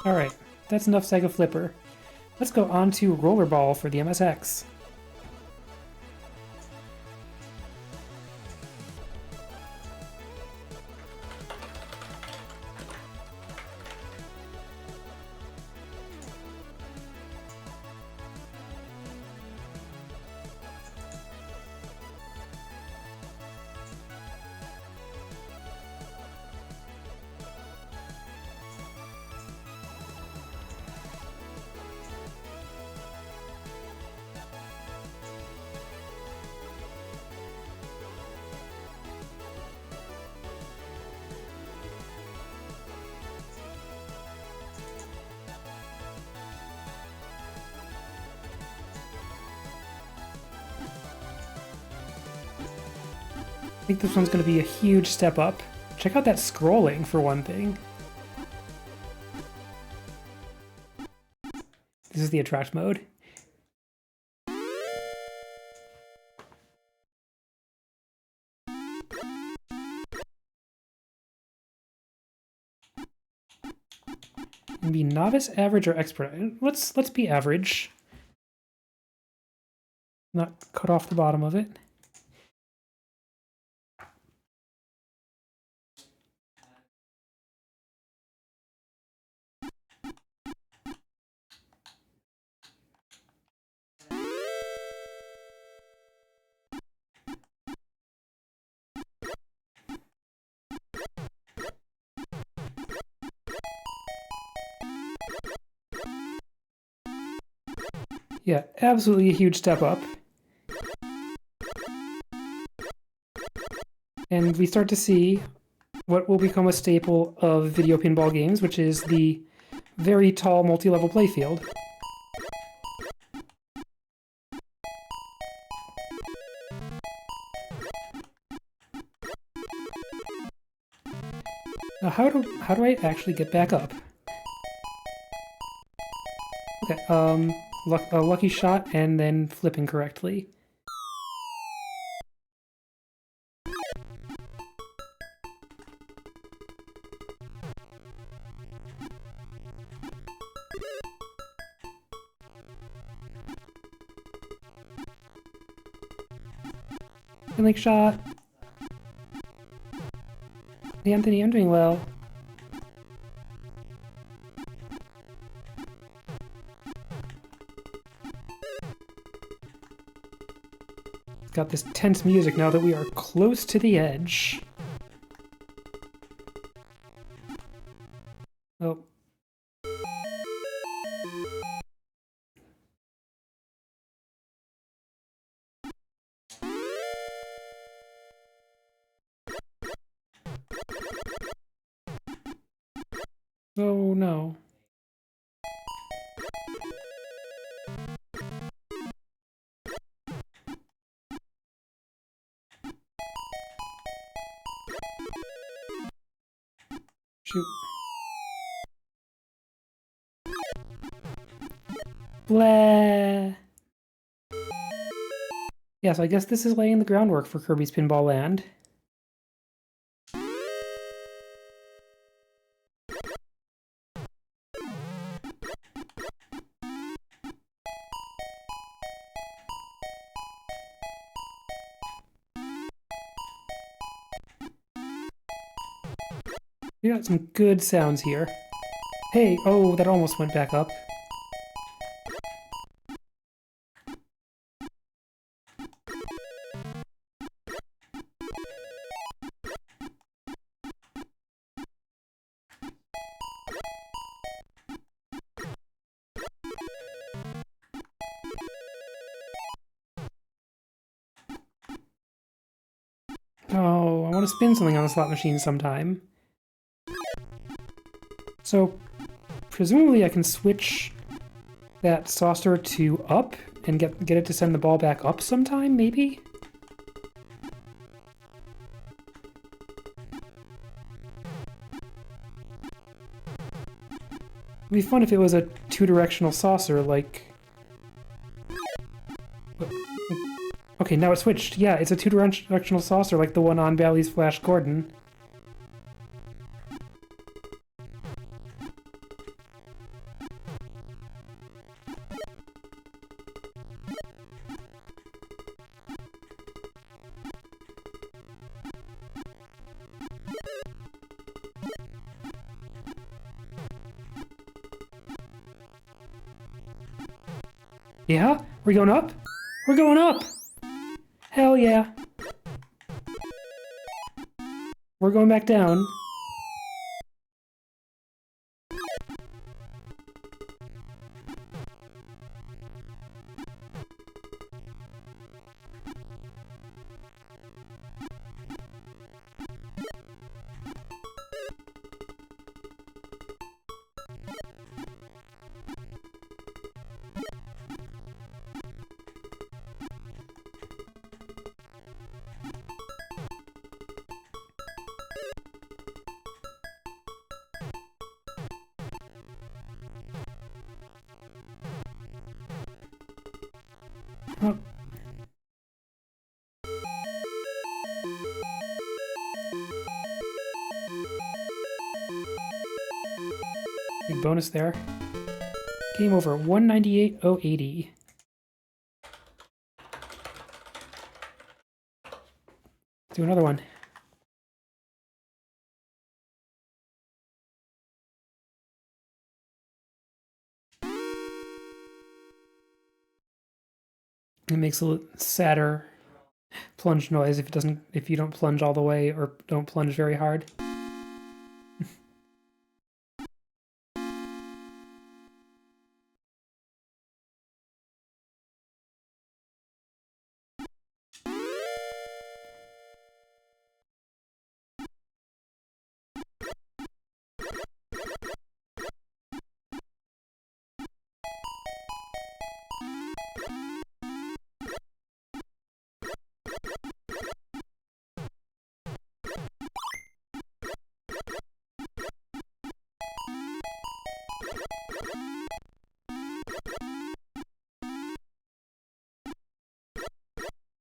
Alright, that's enough Sega Flipper. Let's go on to Rollerball for the MSX. I think this one's going to be a huge step up. Check out that scrolling, for one thing. This is the attract mode. Be novice, average, or expert. Let's be average. Not cut off the bottom of it. Yeah, absolutely a huge step up. And we start to see what will become a staple of video pinball games, which is the very tall multi-level playfield. Now how do I actually get back up? Okay, a lucky shot and then flipping correctly. Like shot. Hey Anthony, I'm doing well. got this tense music now that we are close to the edge. Oh. Oh no. Shoot. Blah. Yeah, so I guess this is laying the groundwork for Kirby's Pinball Land. We got some good sounds here. Hey, oh, that almost went back up. Oh, I want to spin something on the slot machine sometime. So, presumably I can switch that saucer to up and get it to send the ball back up sometime, maybe? It'd be fun if it was a two-directional saucer, like... Okay, now it switched. Yeah, it's a two-directional saucer like the one on Bally's Flash Gordon. Yeah? We're going up? We're going up! Hell yeah. We're going back down. Oh. Big bonus there. Game over. 198,080. Do another one. It makes a sadder plunge noise if you don't plunge all the way or don't plunge very hard.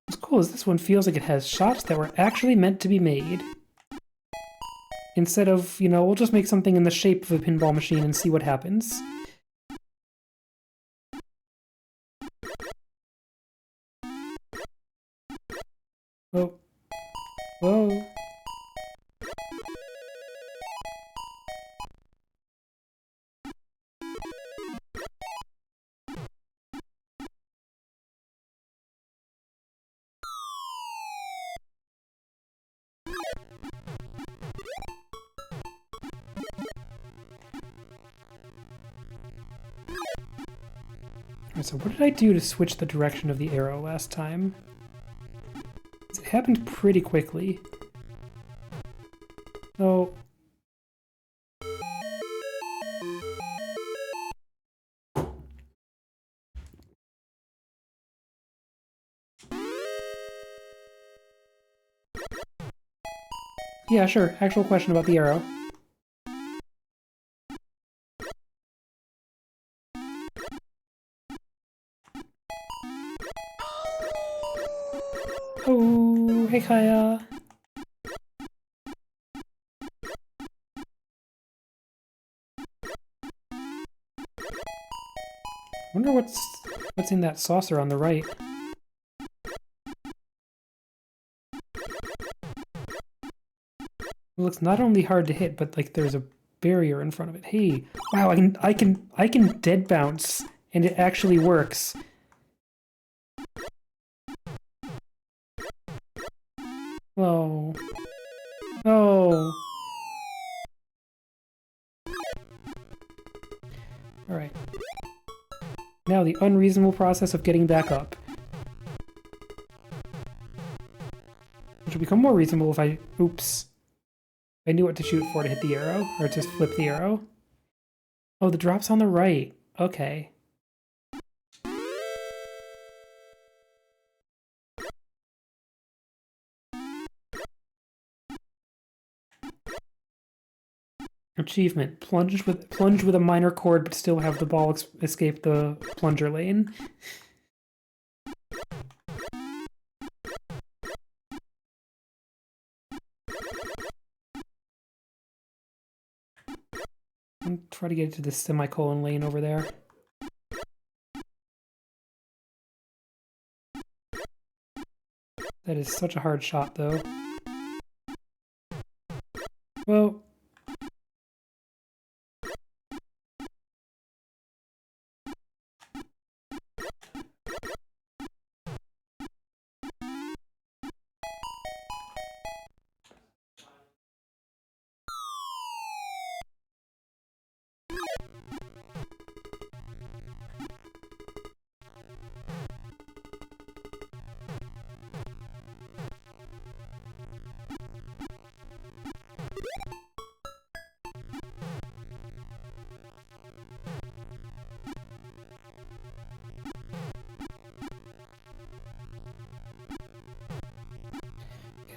What's cool is this one feels like it has shots that were actually meant to be made. Instead of, you know, we'll just make something in the shape of a pinball machine and see what happens. Whoa. Whoa. Alright, so what did I do to switch the direction of the arrow last time? It happened pretty quickly. Oh. Yeah, sure. Actual question about the arrow. Oh, hey Kaya. Wonder what's in that saucer on the right. It looks not only hard to hit, but like there's a barrier in front of it. Hey, wow, I can dead bounce, and it actually works. Oh. Oh. Alright. Now the unreasonable process of getting back up. Which will become more reasonable if I... Oops. I knew what to shoot for to hit the arrow, or to flip the arrow. Oh, the drop's on the right. Okay. Achievement: plunge with a minor chord, but still have the ball escape the plunger lane. I'll try to get to the semicolon lane over there. That is such a hard shot, though. Well...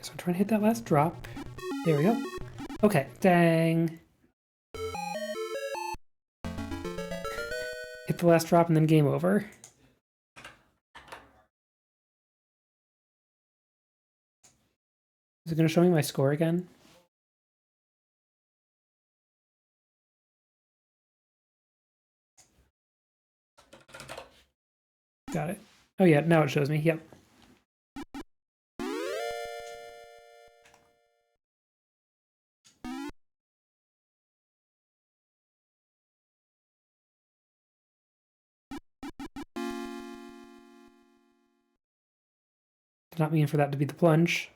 So I'm trying to hit that last drop. There we go. Okay, dang. Hit the last drop and then game over. Is it going to show me my score again? Got it. Oh yeah, now it shows me. Yep. Did not mean for that to be the plunge.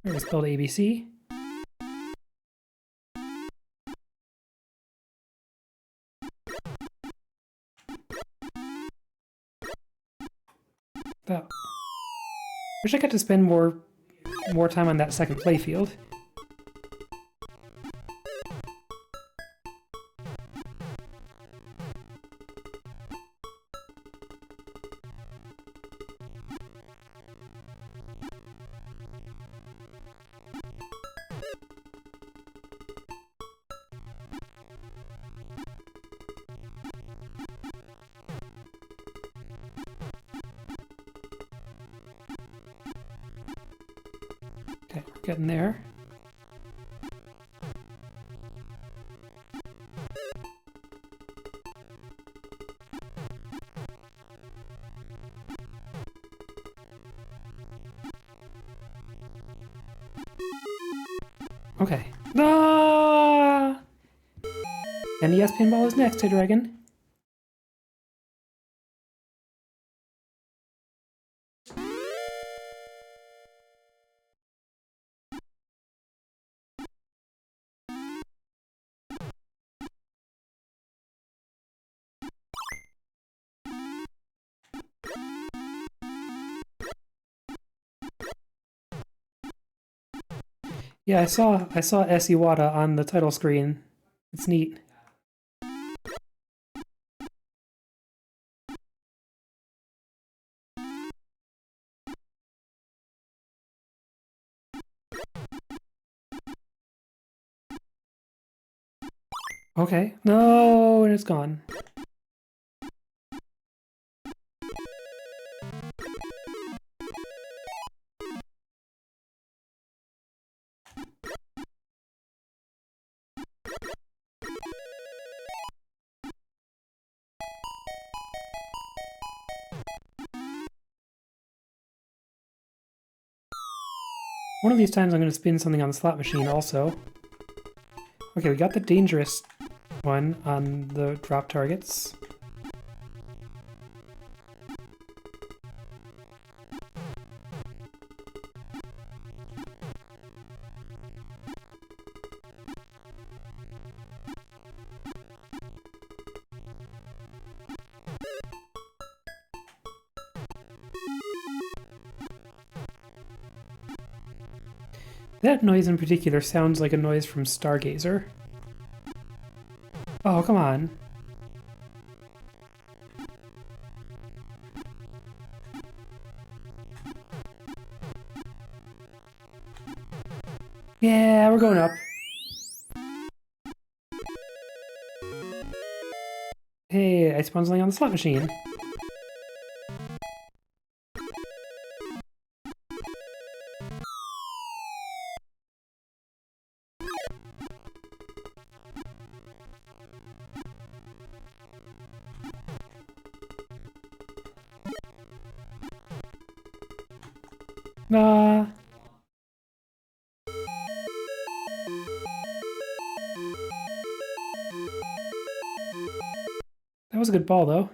I spelled ABC. That. Wish I got to spend more time on that second playfield. Okay, we're getting there. Okay. Ah! NES Pinball is next, hey Dragon. Yeah, I saw S. Iwata on the title screen. It's neat. Okay. No, and it's gone. One of these times I'm going to spin something on the slot machine also. Okay, we got the dangerous one on the drop targets. That noise in particular sounds like a noise from Stargazer. Oh, come on. Yeah, we're going up. Hey, I spawned something on the slot machine. Nah. That was a good ball, though.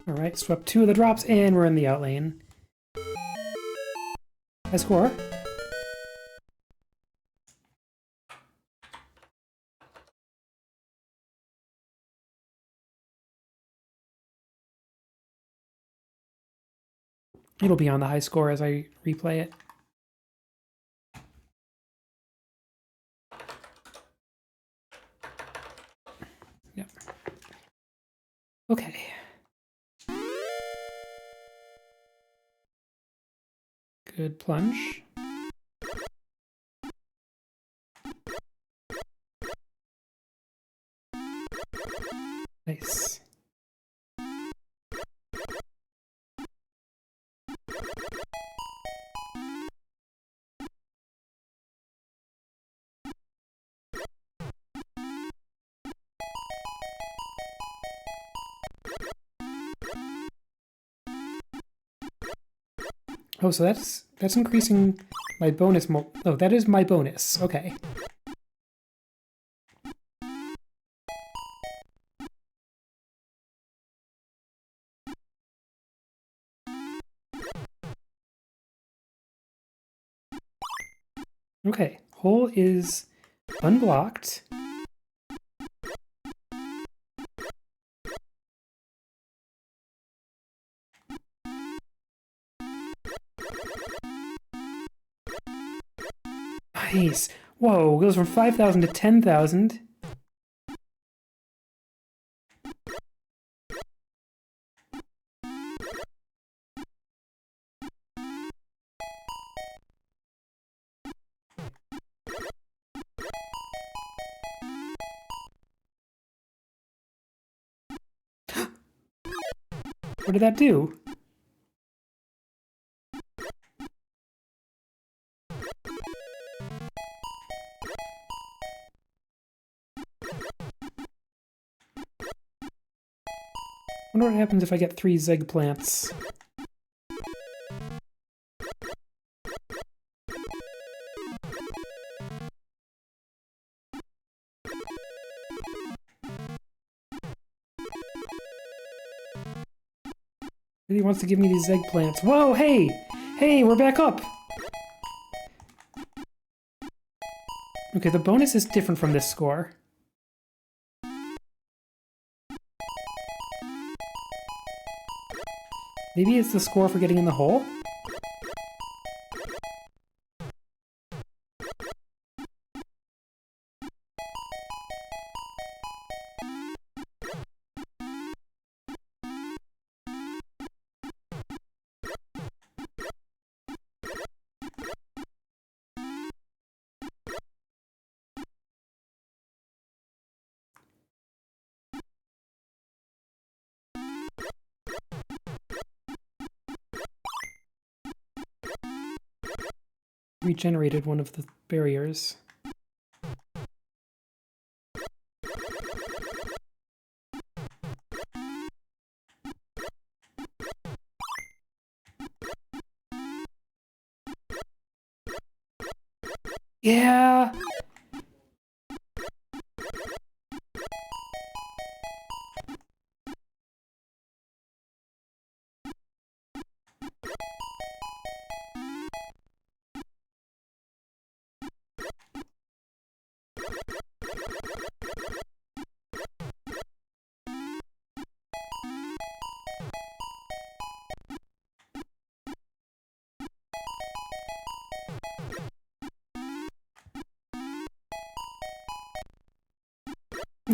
Alright, swept 2 of the drops, and we're in the out lane. I score. It'll be on the high score as I replay it. Yep. Okay. Good plunge. Nice. Oh, so that's increasing my bonus oh, that is my bonus. Okay. Okay, hole is unblocked. Nice. Whoa, goes from 5,000 to 10,000. What did that do? I wonder what happens if I get 3 Zeg plants. He wants to give me these eggplants. Whoa, hey! Hey, we're back up! Okay, the bonus is different from this score. Maybe it's the score for getting in the hole? Regenerated one of the barriers. Yeah!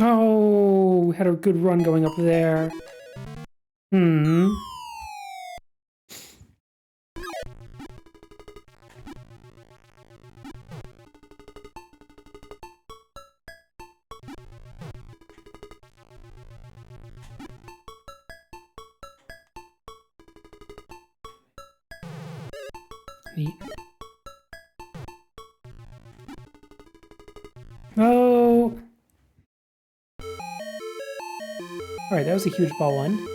Oh, had a good run going up there. Hmm. Neat. Oh! Alright, that was a huge ball one.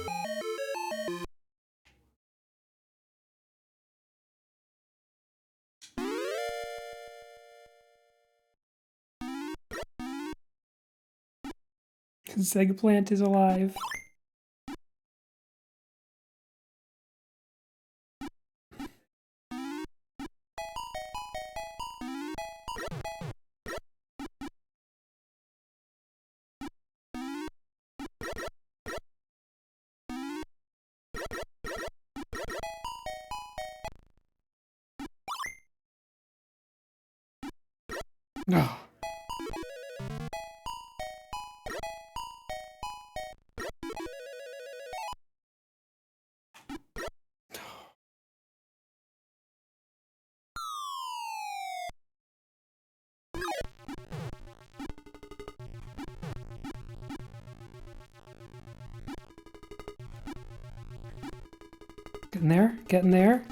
Eggplant is alive. Oh. Getting there, getting there.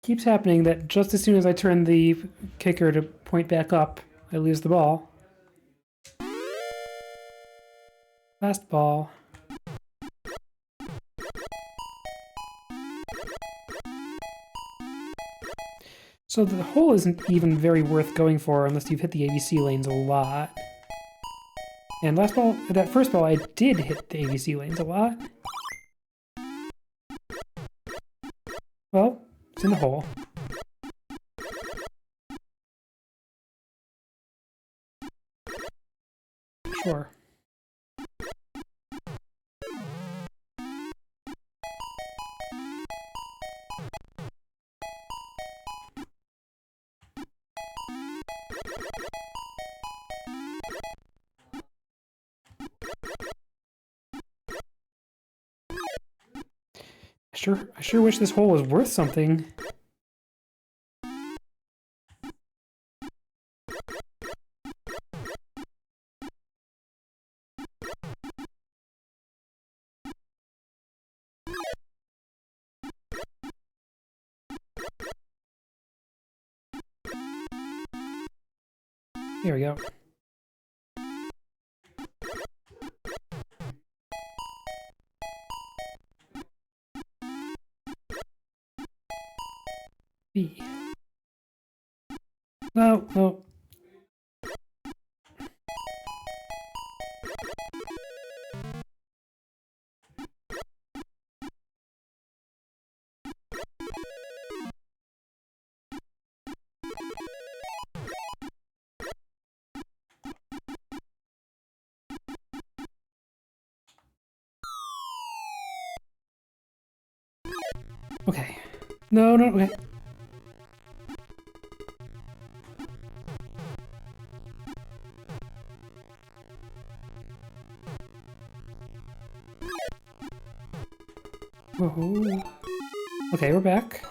Keeps happening that just as soon as I turn the kicker to point back up, I lose the ball. Last ball. So the hole isn't even very worth going for unless you've hit the ABC lanes a lot. And last ball, that first ball, I did hit the ABC lanes a lot. Well, it's in the hole. Sure. I sure wish this hole was worth something. There we go. B. No, no. Okay. No, no, okay. Whoa. Okay, we're back.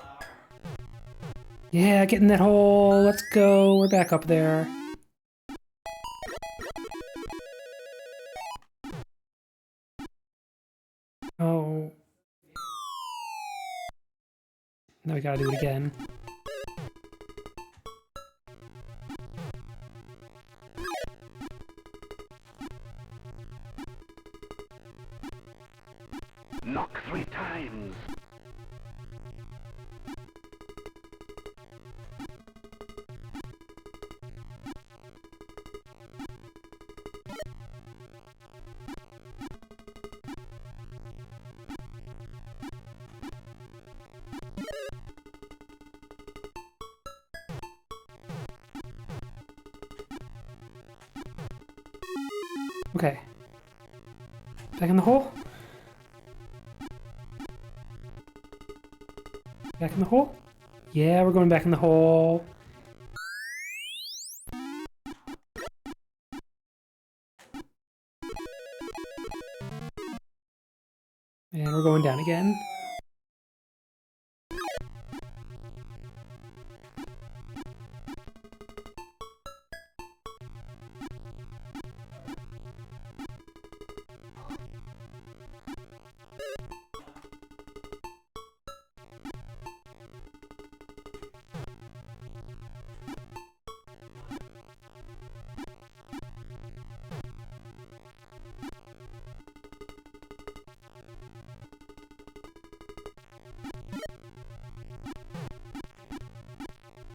Yeah, get in that hole. Let's go. We're back up there. Oh. Now we gotta do it again. Knock 3 times. Okay. Back in the hole? Back in the hole? Yeah, we're going back in the hole. And we're going down again.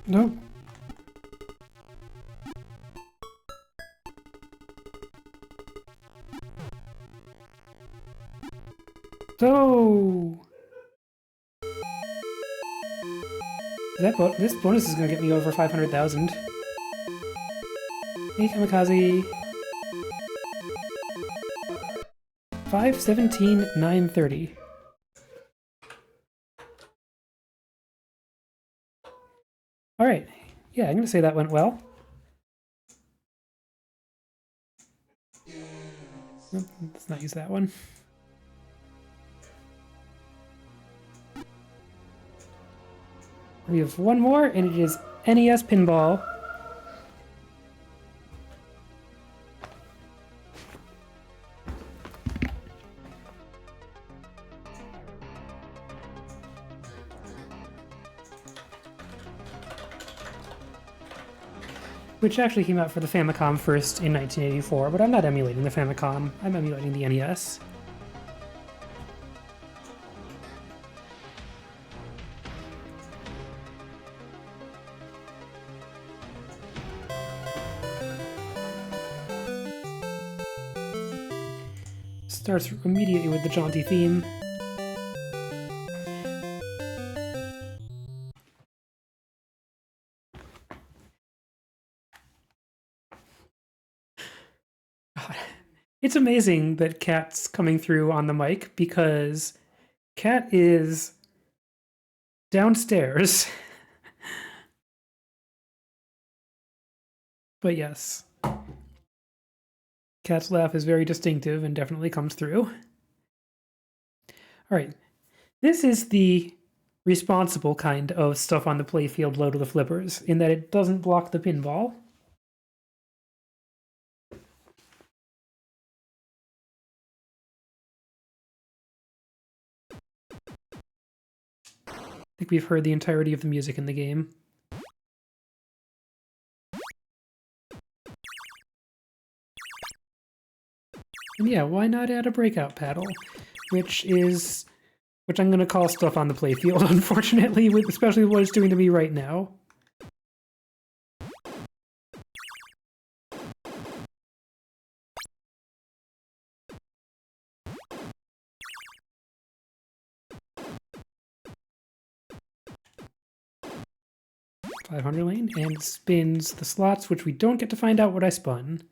Nope. So this bonus is gonna get me over 500,000. Hey, Kamikaze. 517,930. All right. Yeah, I'm gonna say that went well. Nope, let's not use that one. We have one more, and it is NES Pinball. Which actually came out for the Famicom first in 1984, but I'm not emulating the Famicom, I'm emulating the NES. Starts immediately with the jaunty theme. It's amazing that Kat's coming through on the mic because Kat is downstairs. But yes, Kat's laugh is very distinctive and definitely comes through. All right, this is the responsible kind of stuff on the playfield load of the flippers in that it doesn't block the pinball. I think we've heard the entirety of the music in the game. And yeah, why not add a breakout paddle? Which is which I'm going to call stuff on the playfield, unfortunately, especially what it's doing to me right now. .500 lane, and spins the slots, which we don't get to find out what I spun.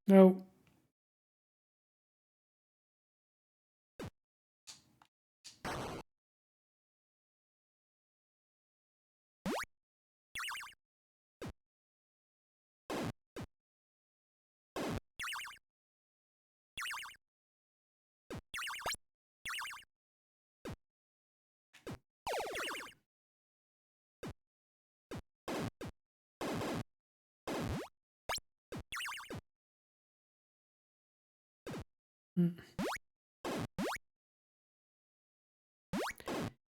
No.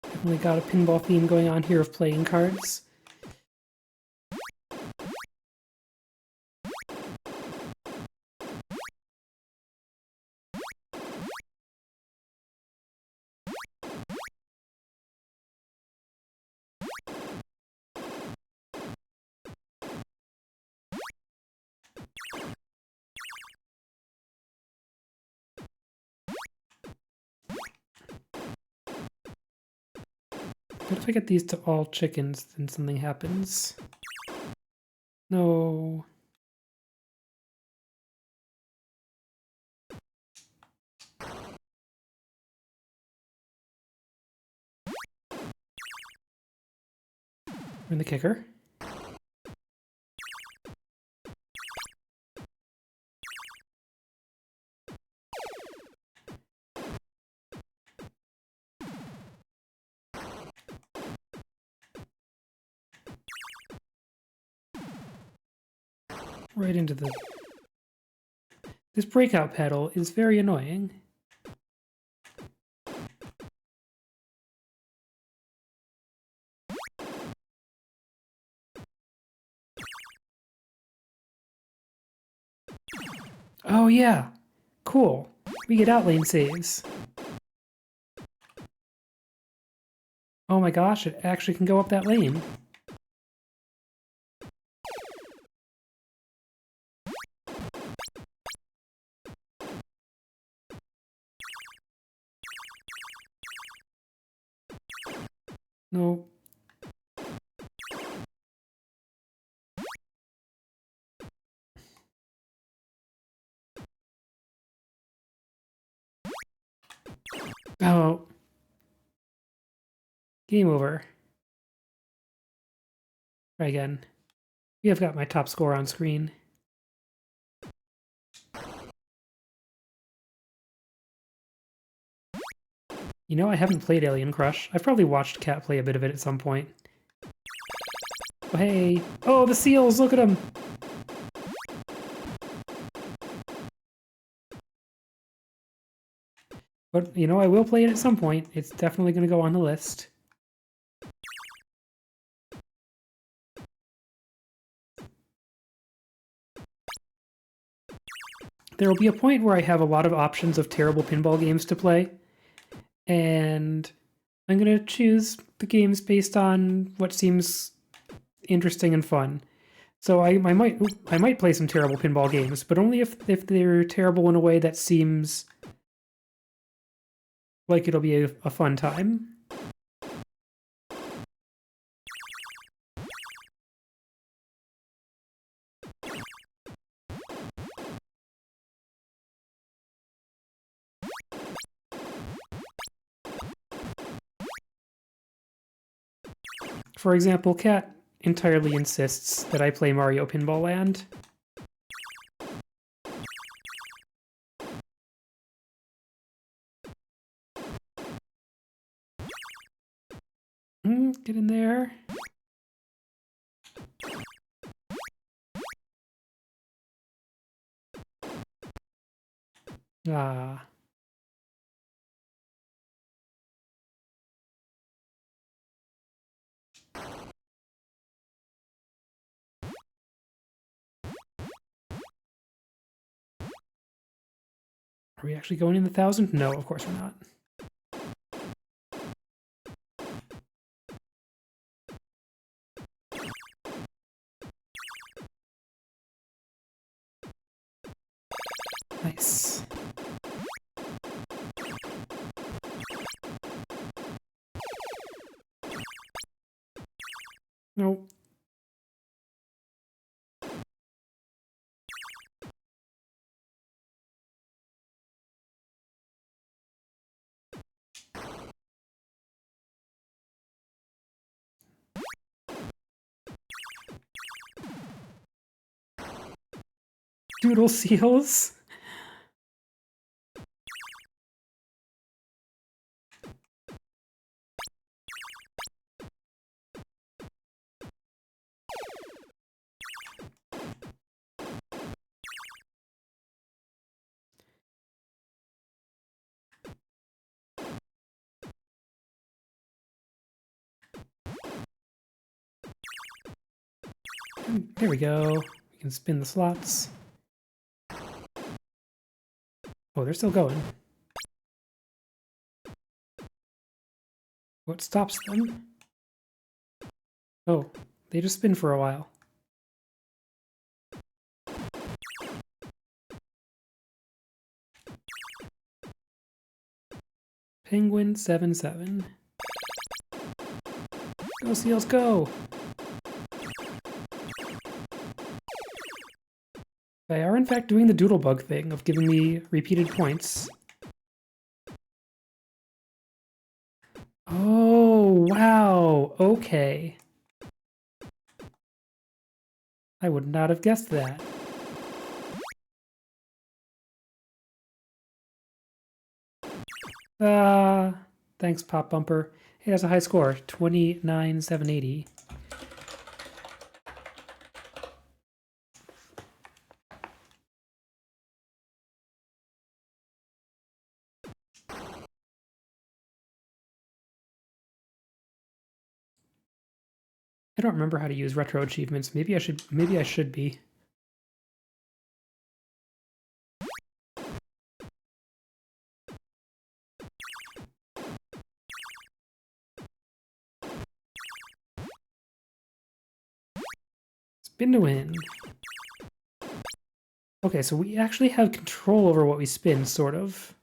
Definitely got a pinball theme going on here of playing cards. What if I get these to all chickens, then something happens? No. In the kicker. Right into the... This breakout pedal is very annoying. Oh yeah, cool. We get outlane saves. Oh my gosh, it actually can go up that lane. No. Oh. Game over. Try again. We have got my top score on screen. You know, I haven't played Alien Crush. I've probably watched Kat play a bit of it at some point. Oh, hey! Oh, the seals! Look at them! But, you know, I will play it at some point. It's definitely going to go on the list. There will be a point where I have a lot of options of terrible pinball games to play, and I'm going to choose the games based on what seems interesting and fun. So I might play some terrible pinball games, but only if they're terrible in a way that seems like it'll be a fun time. For example, Kat entirely insists that I play Mario Pinball Land. Get in there. Ah. Are we actually going in the 1,000? No, of course we're not. Nice. Nope. Doodle seals? There we go. We can spin the slots. Oh, they're still going. What stops them? Oh, they just spin for a while. Penguin 7-7. Go seals, go! They are in fact doing the doodlebug thing of giving me repeated points. Oh, wow, okay. I would not have guessed that. Thanks, Pop Bumper. Hey, that's a high score, 29,780. I don't remember how to use retro achievements. Maybe I should be. Spin to win. Okay, so we actually have control over what we spin, sort of.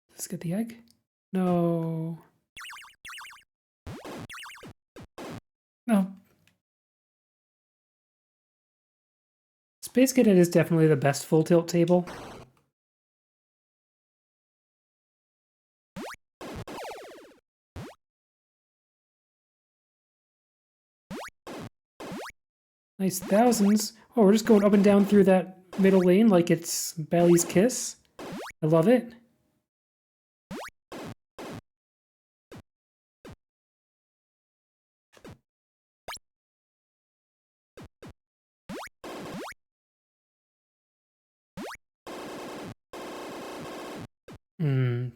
Let's get the egg. No. No. Space Cadet is definitely the best full tilt table. Nice thousands. Oh, we're just going up and down through that middle lane like it's Bally's Kiss. I love it.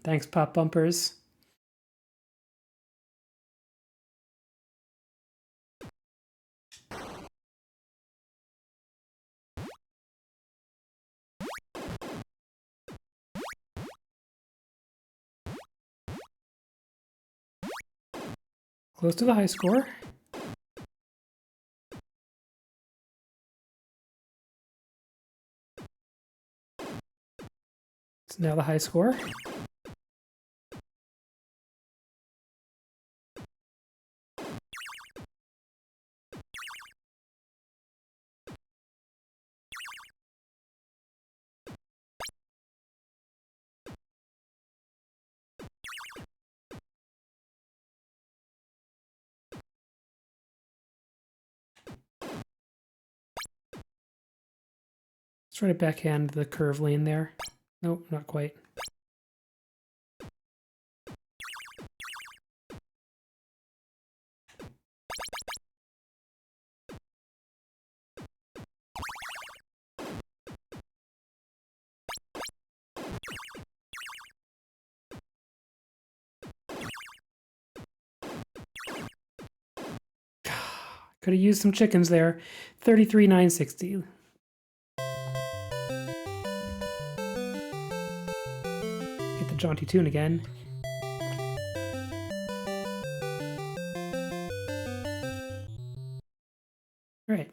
Thanks, Pop Bumpers. Close to the high score. It's now the high score. Let's try to backhand the curve lane there. Nope, not quite. Could have used some chickens there. 33,960. Hit the jaunty tune again. All right.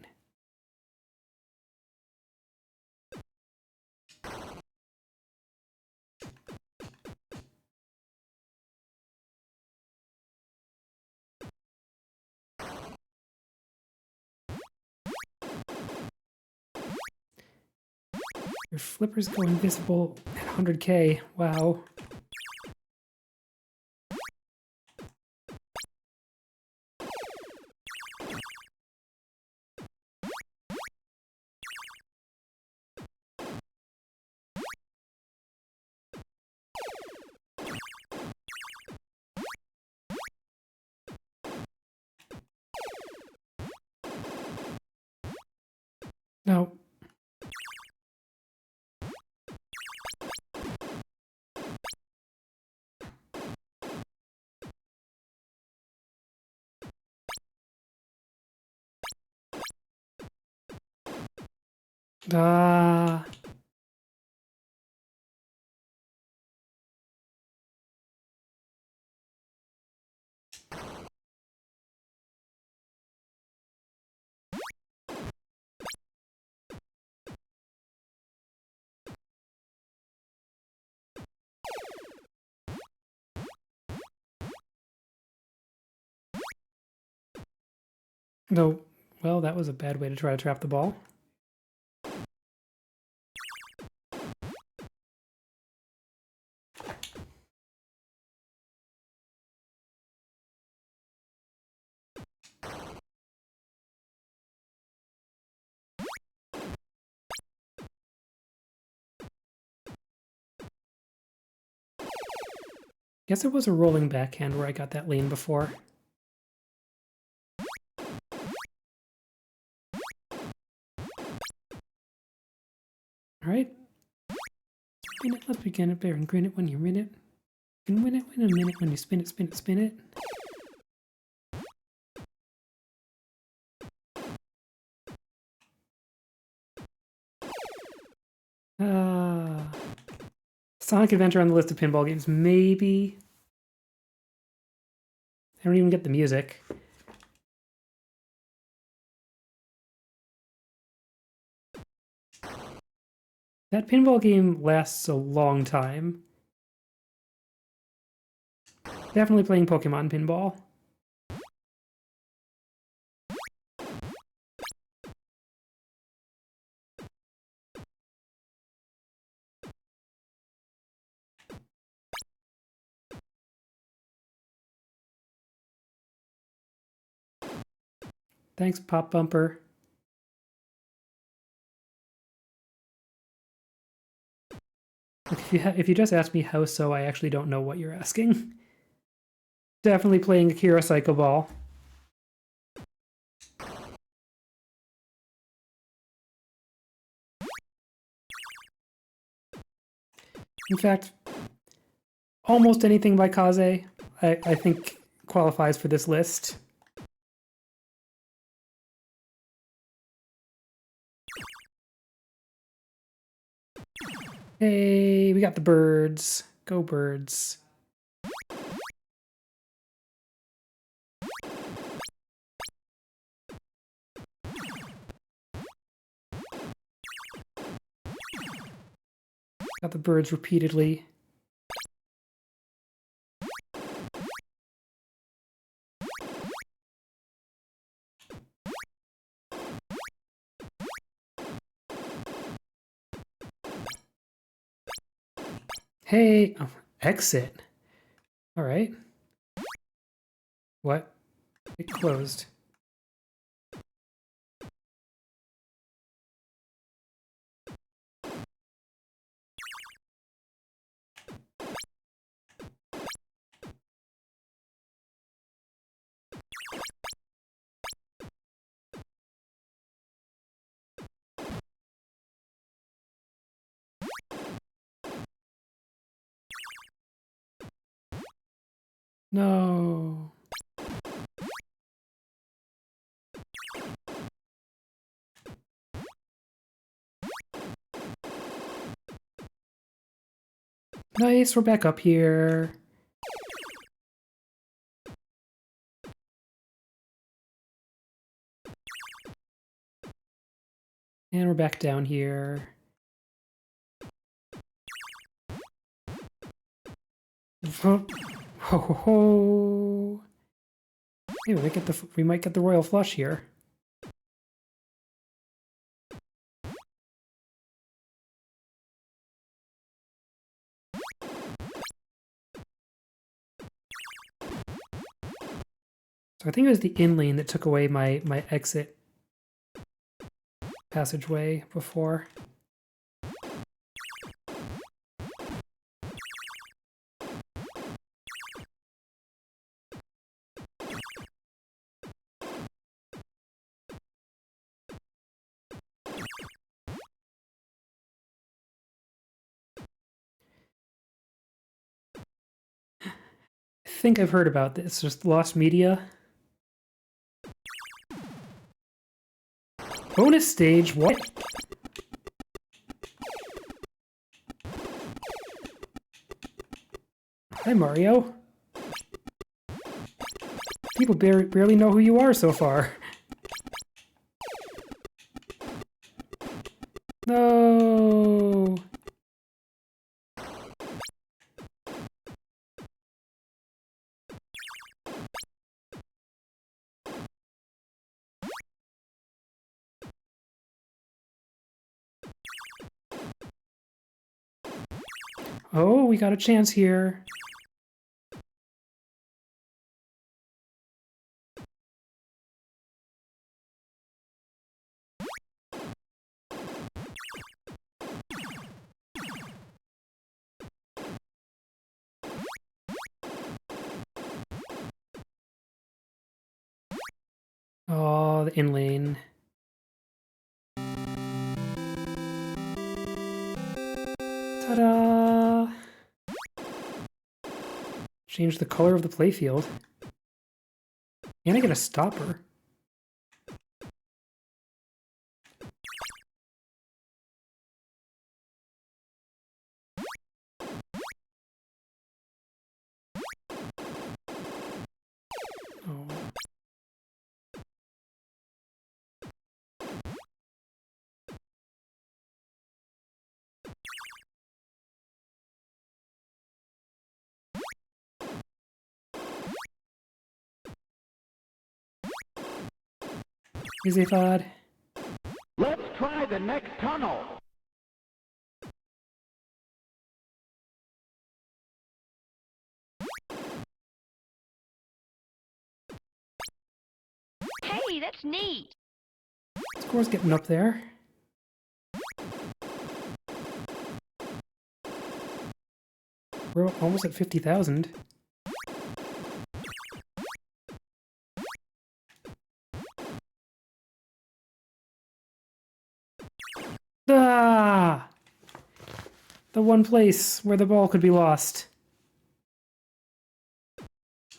Your flippers go invisible at 100K. Wow. No. Ah. No. Well, that was a bad way to try to trap the ball. Guess it was a rolling backhand where I got that lane before. All right. Spin it. Let's begin it there and grin it when you win it. And win it in a minute when you spin it, spin it, spin it. Sonic Adventure on the list of pinball games. Maybe. I don't even get the music. That pinball game lasts a long time. Definitely playing Pokemon Pinball. Thanks, Pop Bumper. If you just ask me how so, I actually don't know what you're asking. Definitely playing Akira Psycho Ball. In fact, almost anything by Kaze, I think qualifies for this list. Hey, we got the birds. Go birds. Got the birds repeatedly. Hey, oh, exit. All right. What? It closed. No. Nice, we're back up here. And we're back down here. Ho ho ho! Hey, we might get the royal flush here. So I think it was the in lane that took away my exit passageway before. I think I've heard about this. Just lost media. Bonus stage, what? Hi, Mario. People barely know who you are so far. No. Oh, we got a chance here. Oh, the in lane. Ta-da! Change the color of the playfield. And I get a stopper. Oh. Easy fod. Let's try the next tunnel. Hey, that's neat. Score's getting up there. We're almost at 50,000. Ah! The one place where the ball could be lost.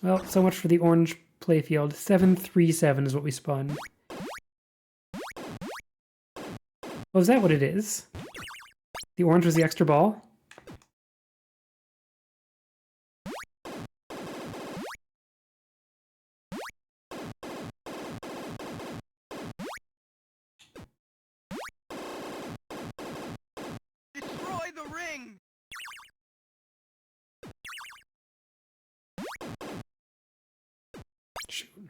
Well, so much for the orange playfield. 737 is what we spun. Oh, is that what it is? The orange was the extra ball? Destroy the ring! Shoot.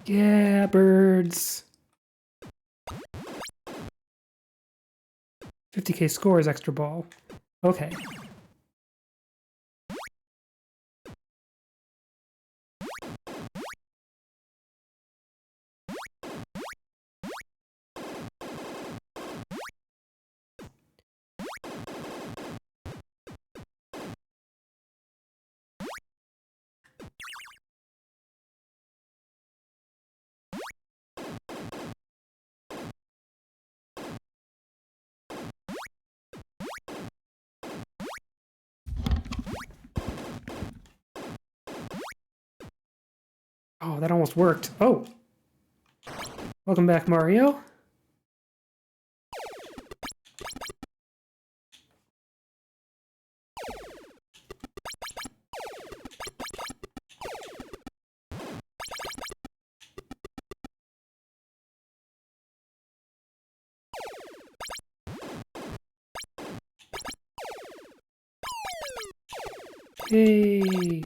Yeah, birds. 50k score is extra ball. Okay. Oh, that almost worked. Oh! Welcome back, Mario. Hey!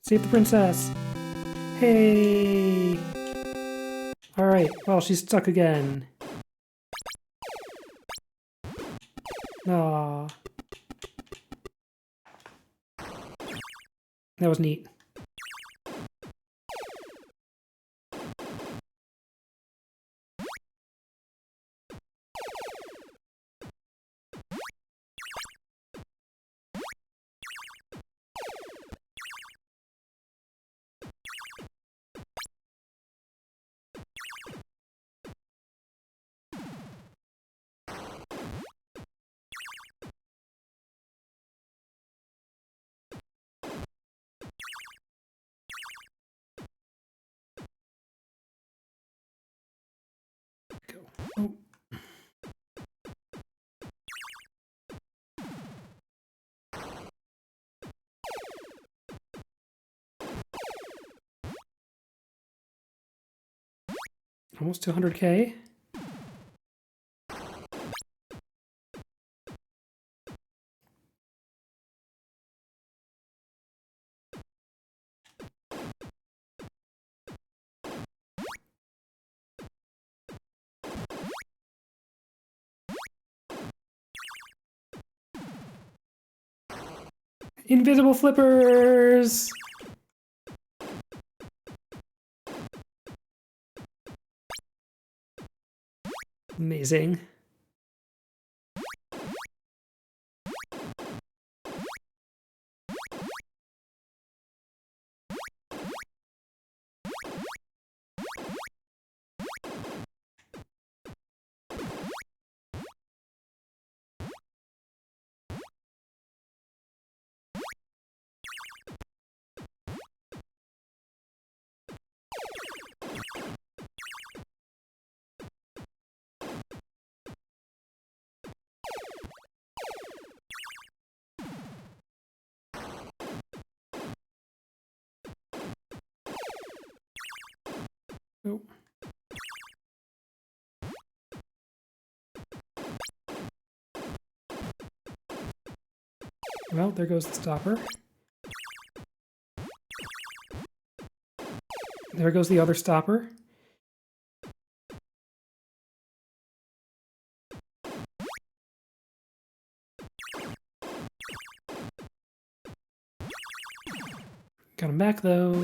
Save the princess! Hey! Alright, well, she's stuck again. Aww. That was neat. Go. Oh. Almost to 100K. Invisible flippers! Amazing. Oh. Well, there goes the stopper. There goes the other stopper. Got him back, though.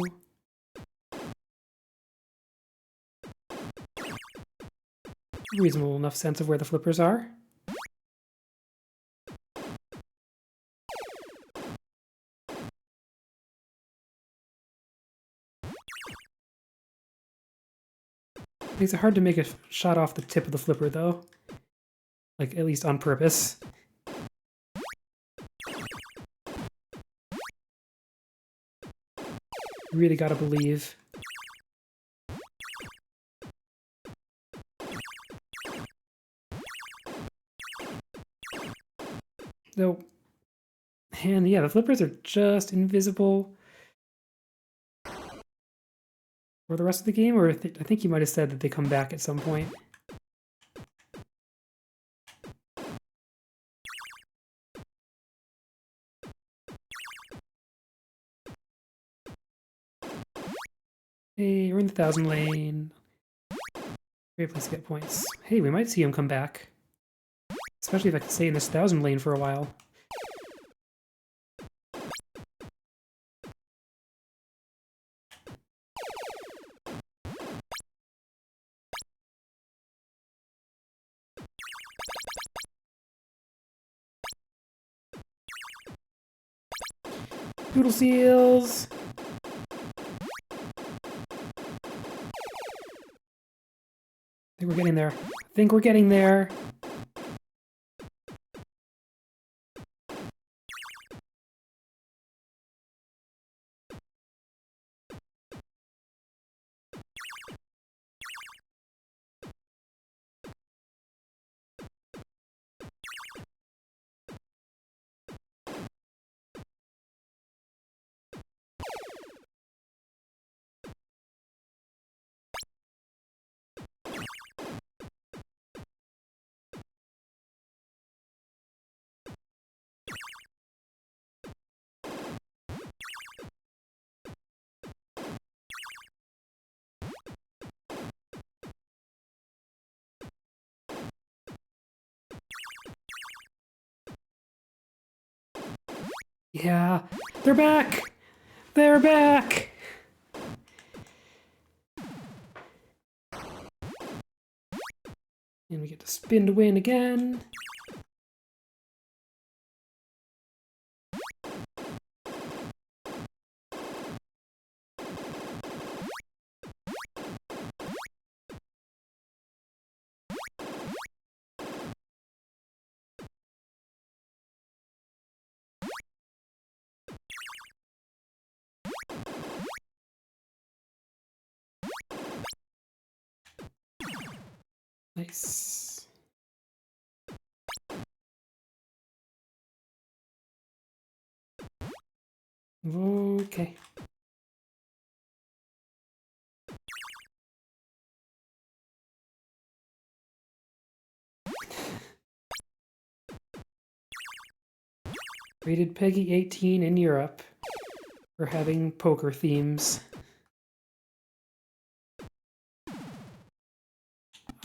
Reasonable enough sense of where the flippers are. Makes it hard to make a shot off the tip of the flipper, though. Like, at least on purpose. Really gotta believe. Nope. And yeah, the flippers are just invisible for the rest of the game, or I think you might have said that they come back at some point. Hey, we're in the 1,000 lane. Great place to get points. Hey, we might see him come back. Especially if I can stay in this 1,000 lane for a while. Doodle seals! I think we're getting there. I think we're getting there. Yeah, they're back! They're back! And we get to spin to win again. Nice. Okay. Rated Peggy 18 in Europe for having poker themes.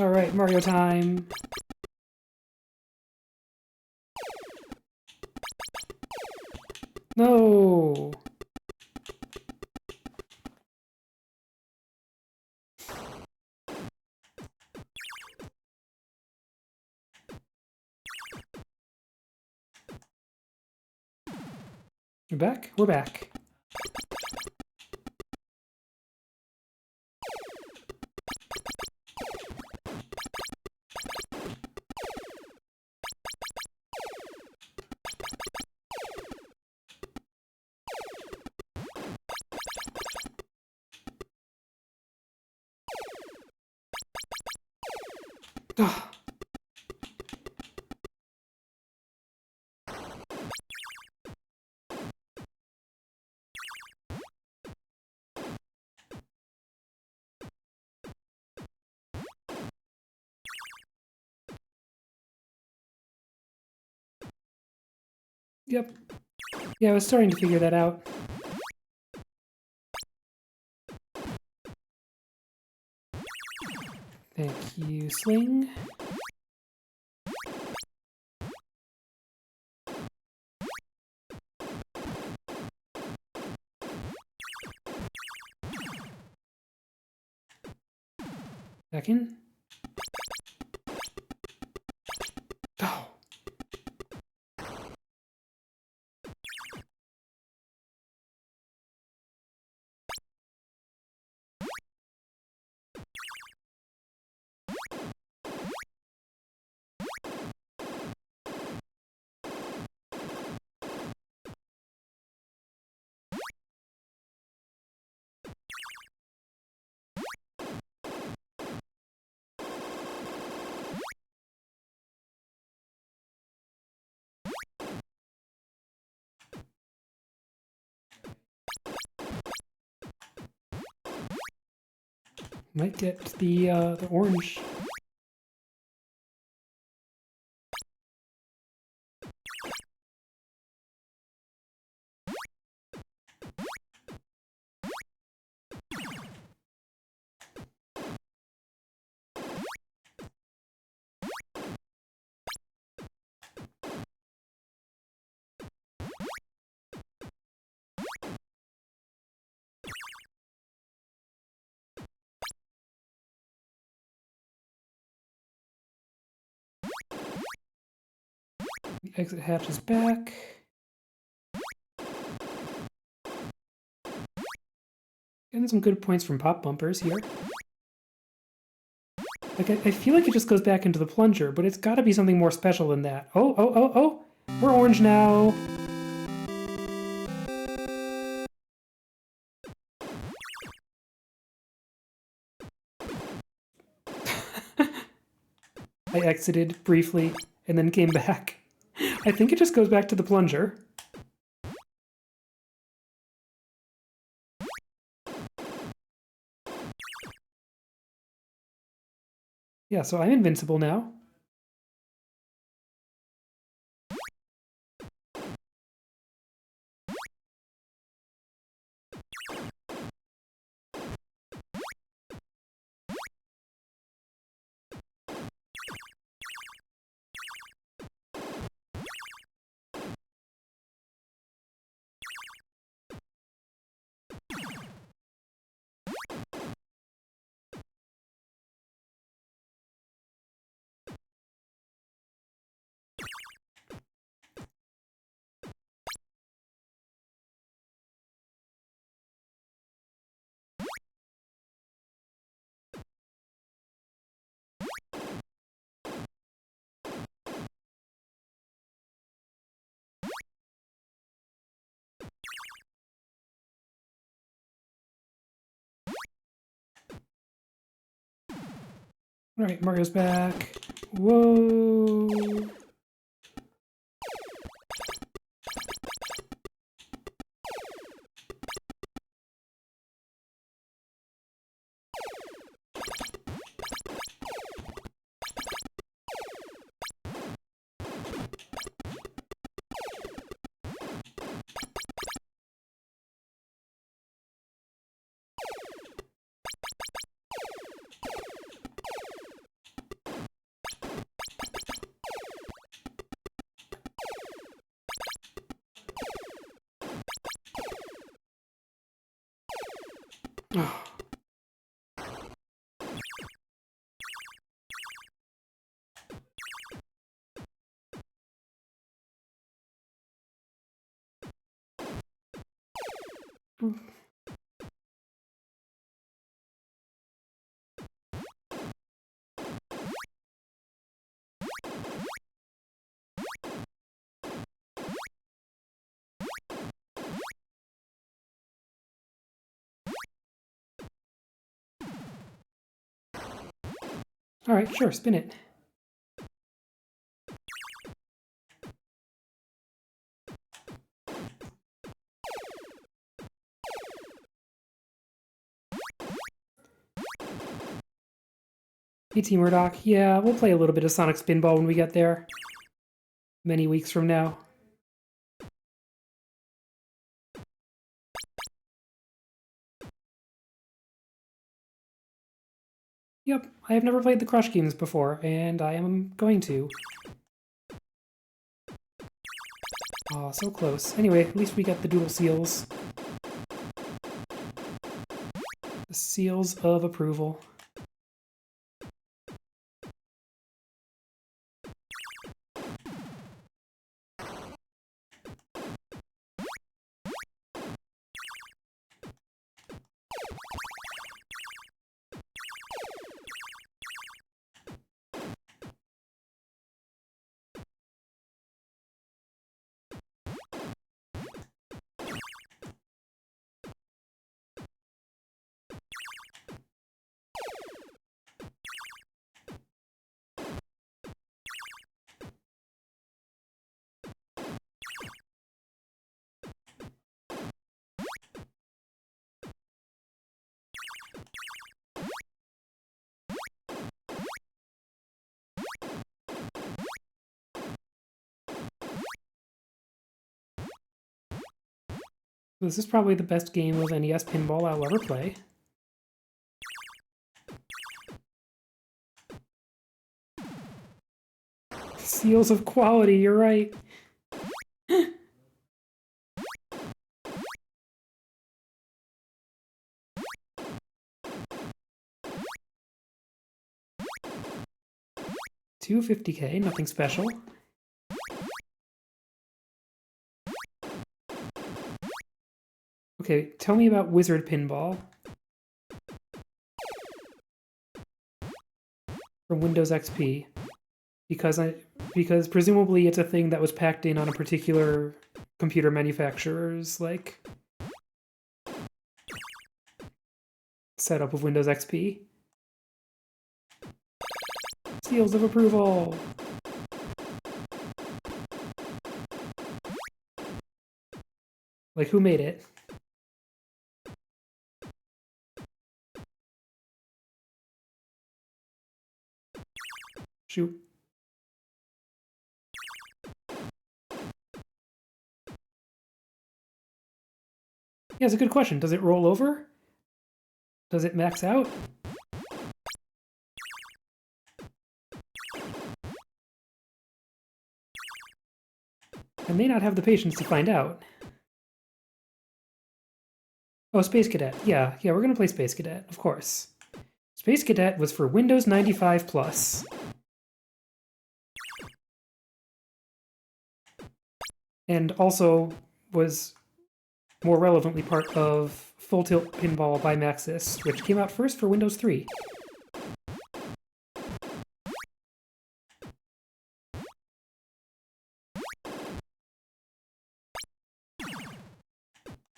Alright, Mario time. No! We're back? We're back. Ah. Yep. Yeah, I was starting to figure that out. Thank you, Sling. Back in. Oh. Might get the orange. The exit hatch is back. Getting some good points from pop bumpers here. Like, I feel like it just goes back into the plunger, but it's got to be something more special than that. Oh, oh, oh, oh! We're orange now! I exited briefly and then came back. I think it just goes back to the plunger. Yeah, so I'm invincible now. Alright, Mario's back. Whoa! Oh. Alright, sure, spin it. Hey, T Murdoch. Yeah, we'll play a little bit of Sonic Spinball when we get there. Many weeks from now. Yep, I have never played the Crush games before, and I am going to. Aw, so close. Anyway, at least we got the Doodle Seals. The seals of approval. This is probably the best game of NES Pinball I'll ever play. Seals of quality, you're right. $250K, nothing special. Okay, tell me about Wizard Pinball. From Windows XP. Because presumably it's a thing that was packed in on a particular computer manufacturer's, like, setup of Windows XP. Seals of approval! Like, who made it? Shoot. Yeah, it's a good question. Does it roll over? Does it max out? I may not have the patience to find out. Oh, Space Cadet. Yeah, we're gonna play Space Cadet, of course. Space Cadet was for Windows 95 Plus. And also was more relevantly part of Full Tilt Pinball by Maxis, which came out first for Windows 3.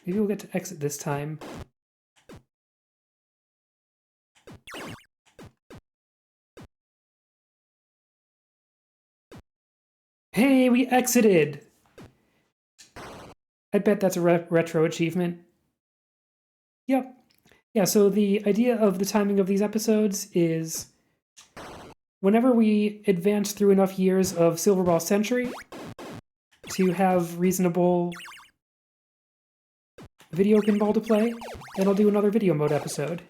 Maybe we'll get to exit this time. Hey, we exited! I bet that's a retro achievement. Yep. Yeah, so the idea of the timing of these episodes is whenever we advance through enough years of Silverball Century to have reasonable video pinball to play, then I'll do another video mode episode.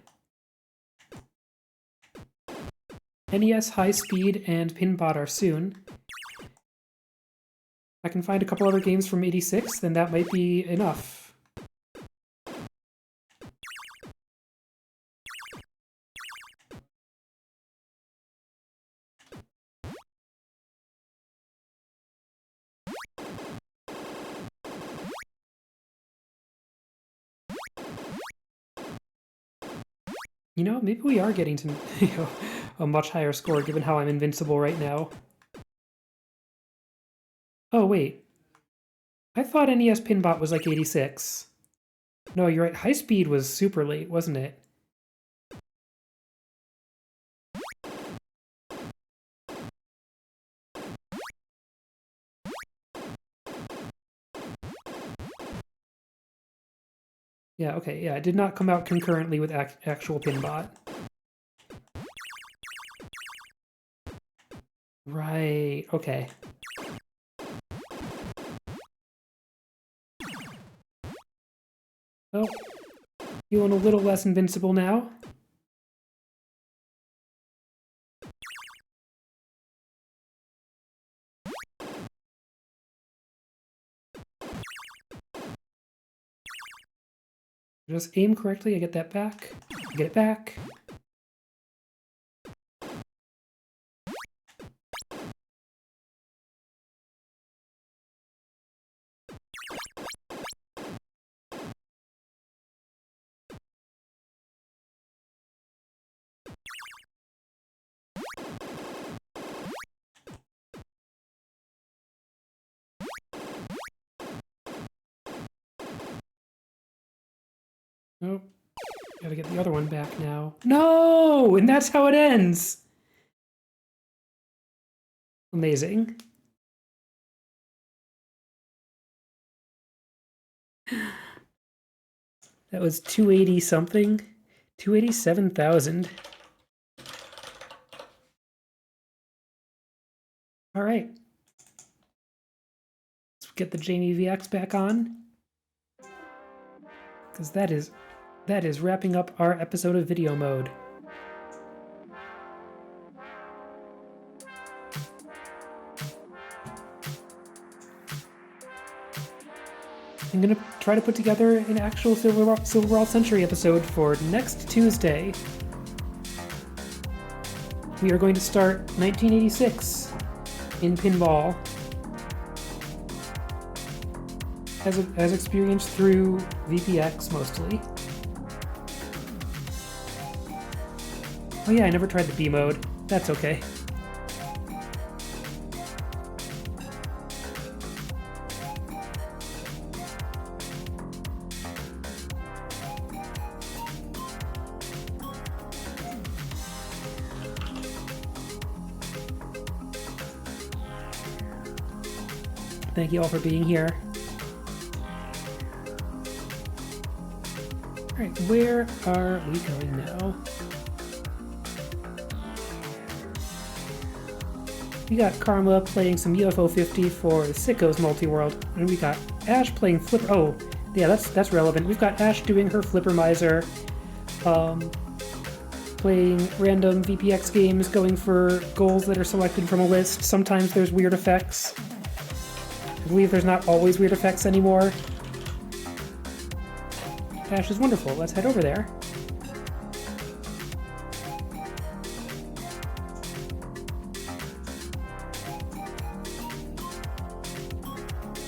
NES High Speed and Pinbot are soon. If I can find a couple other games from '86, then that might be enough. You know, maybe we are getting to a much higher score given how I'm invincible right now. Oh, wait. I thought NES Pinbot was like 86. No, you're right. High Speed was super late, wasn't it? Yeah, okay, yeah, it did not come out concurrently with actual Pinbot. Right, okay. Oh, feeling a little less invincible now. Just aim correctly, I get that back. I get it back. Nope. Gotta get the other one back now. No! And that's how it ends! Amazing. That was 280 something. 287,000. All right. Let's get the Jamie VX back on. Because that is wrapping up our episode of video mode. I'm gonna try to put together an actual Silverball Century episode for next Tuesday. We are going to start 1986 in Pinball, as experienced through VPX mostly. Oh yeah, I never tried the B mode. That's okay. Thank you all for being here. Alright, where are we going now? We got Karma playing some UFO 50 for Sicko's Multi-World, and we got Ash playing Flipper. Oh, yeah, that's relevant. We've got Ash doing her Flipper Miser, playing random VPX games, going for goals that are selected from a list. Sometimes there's weird effects. I believe there's not always weird effects anymore. Ash is wonderful. Let's head over there.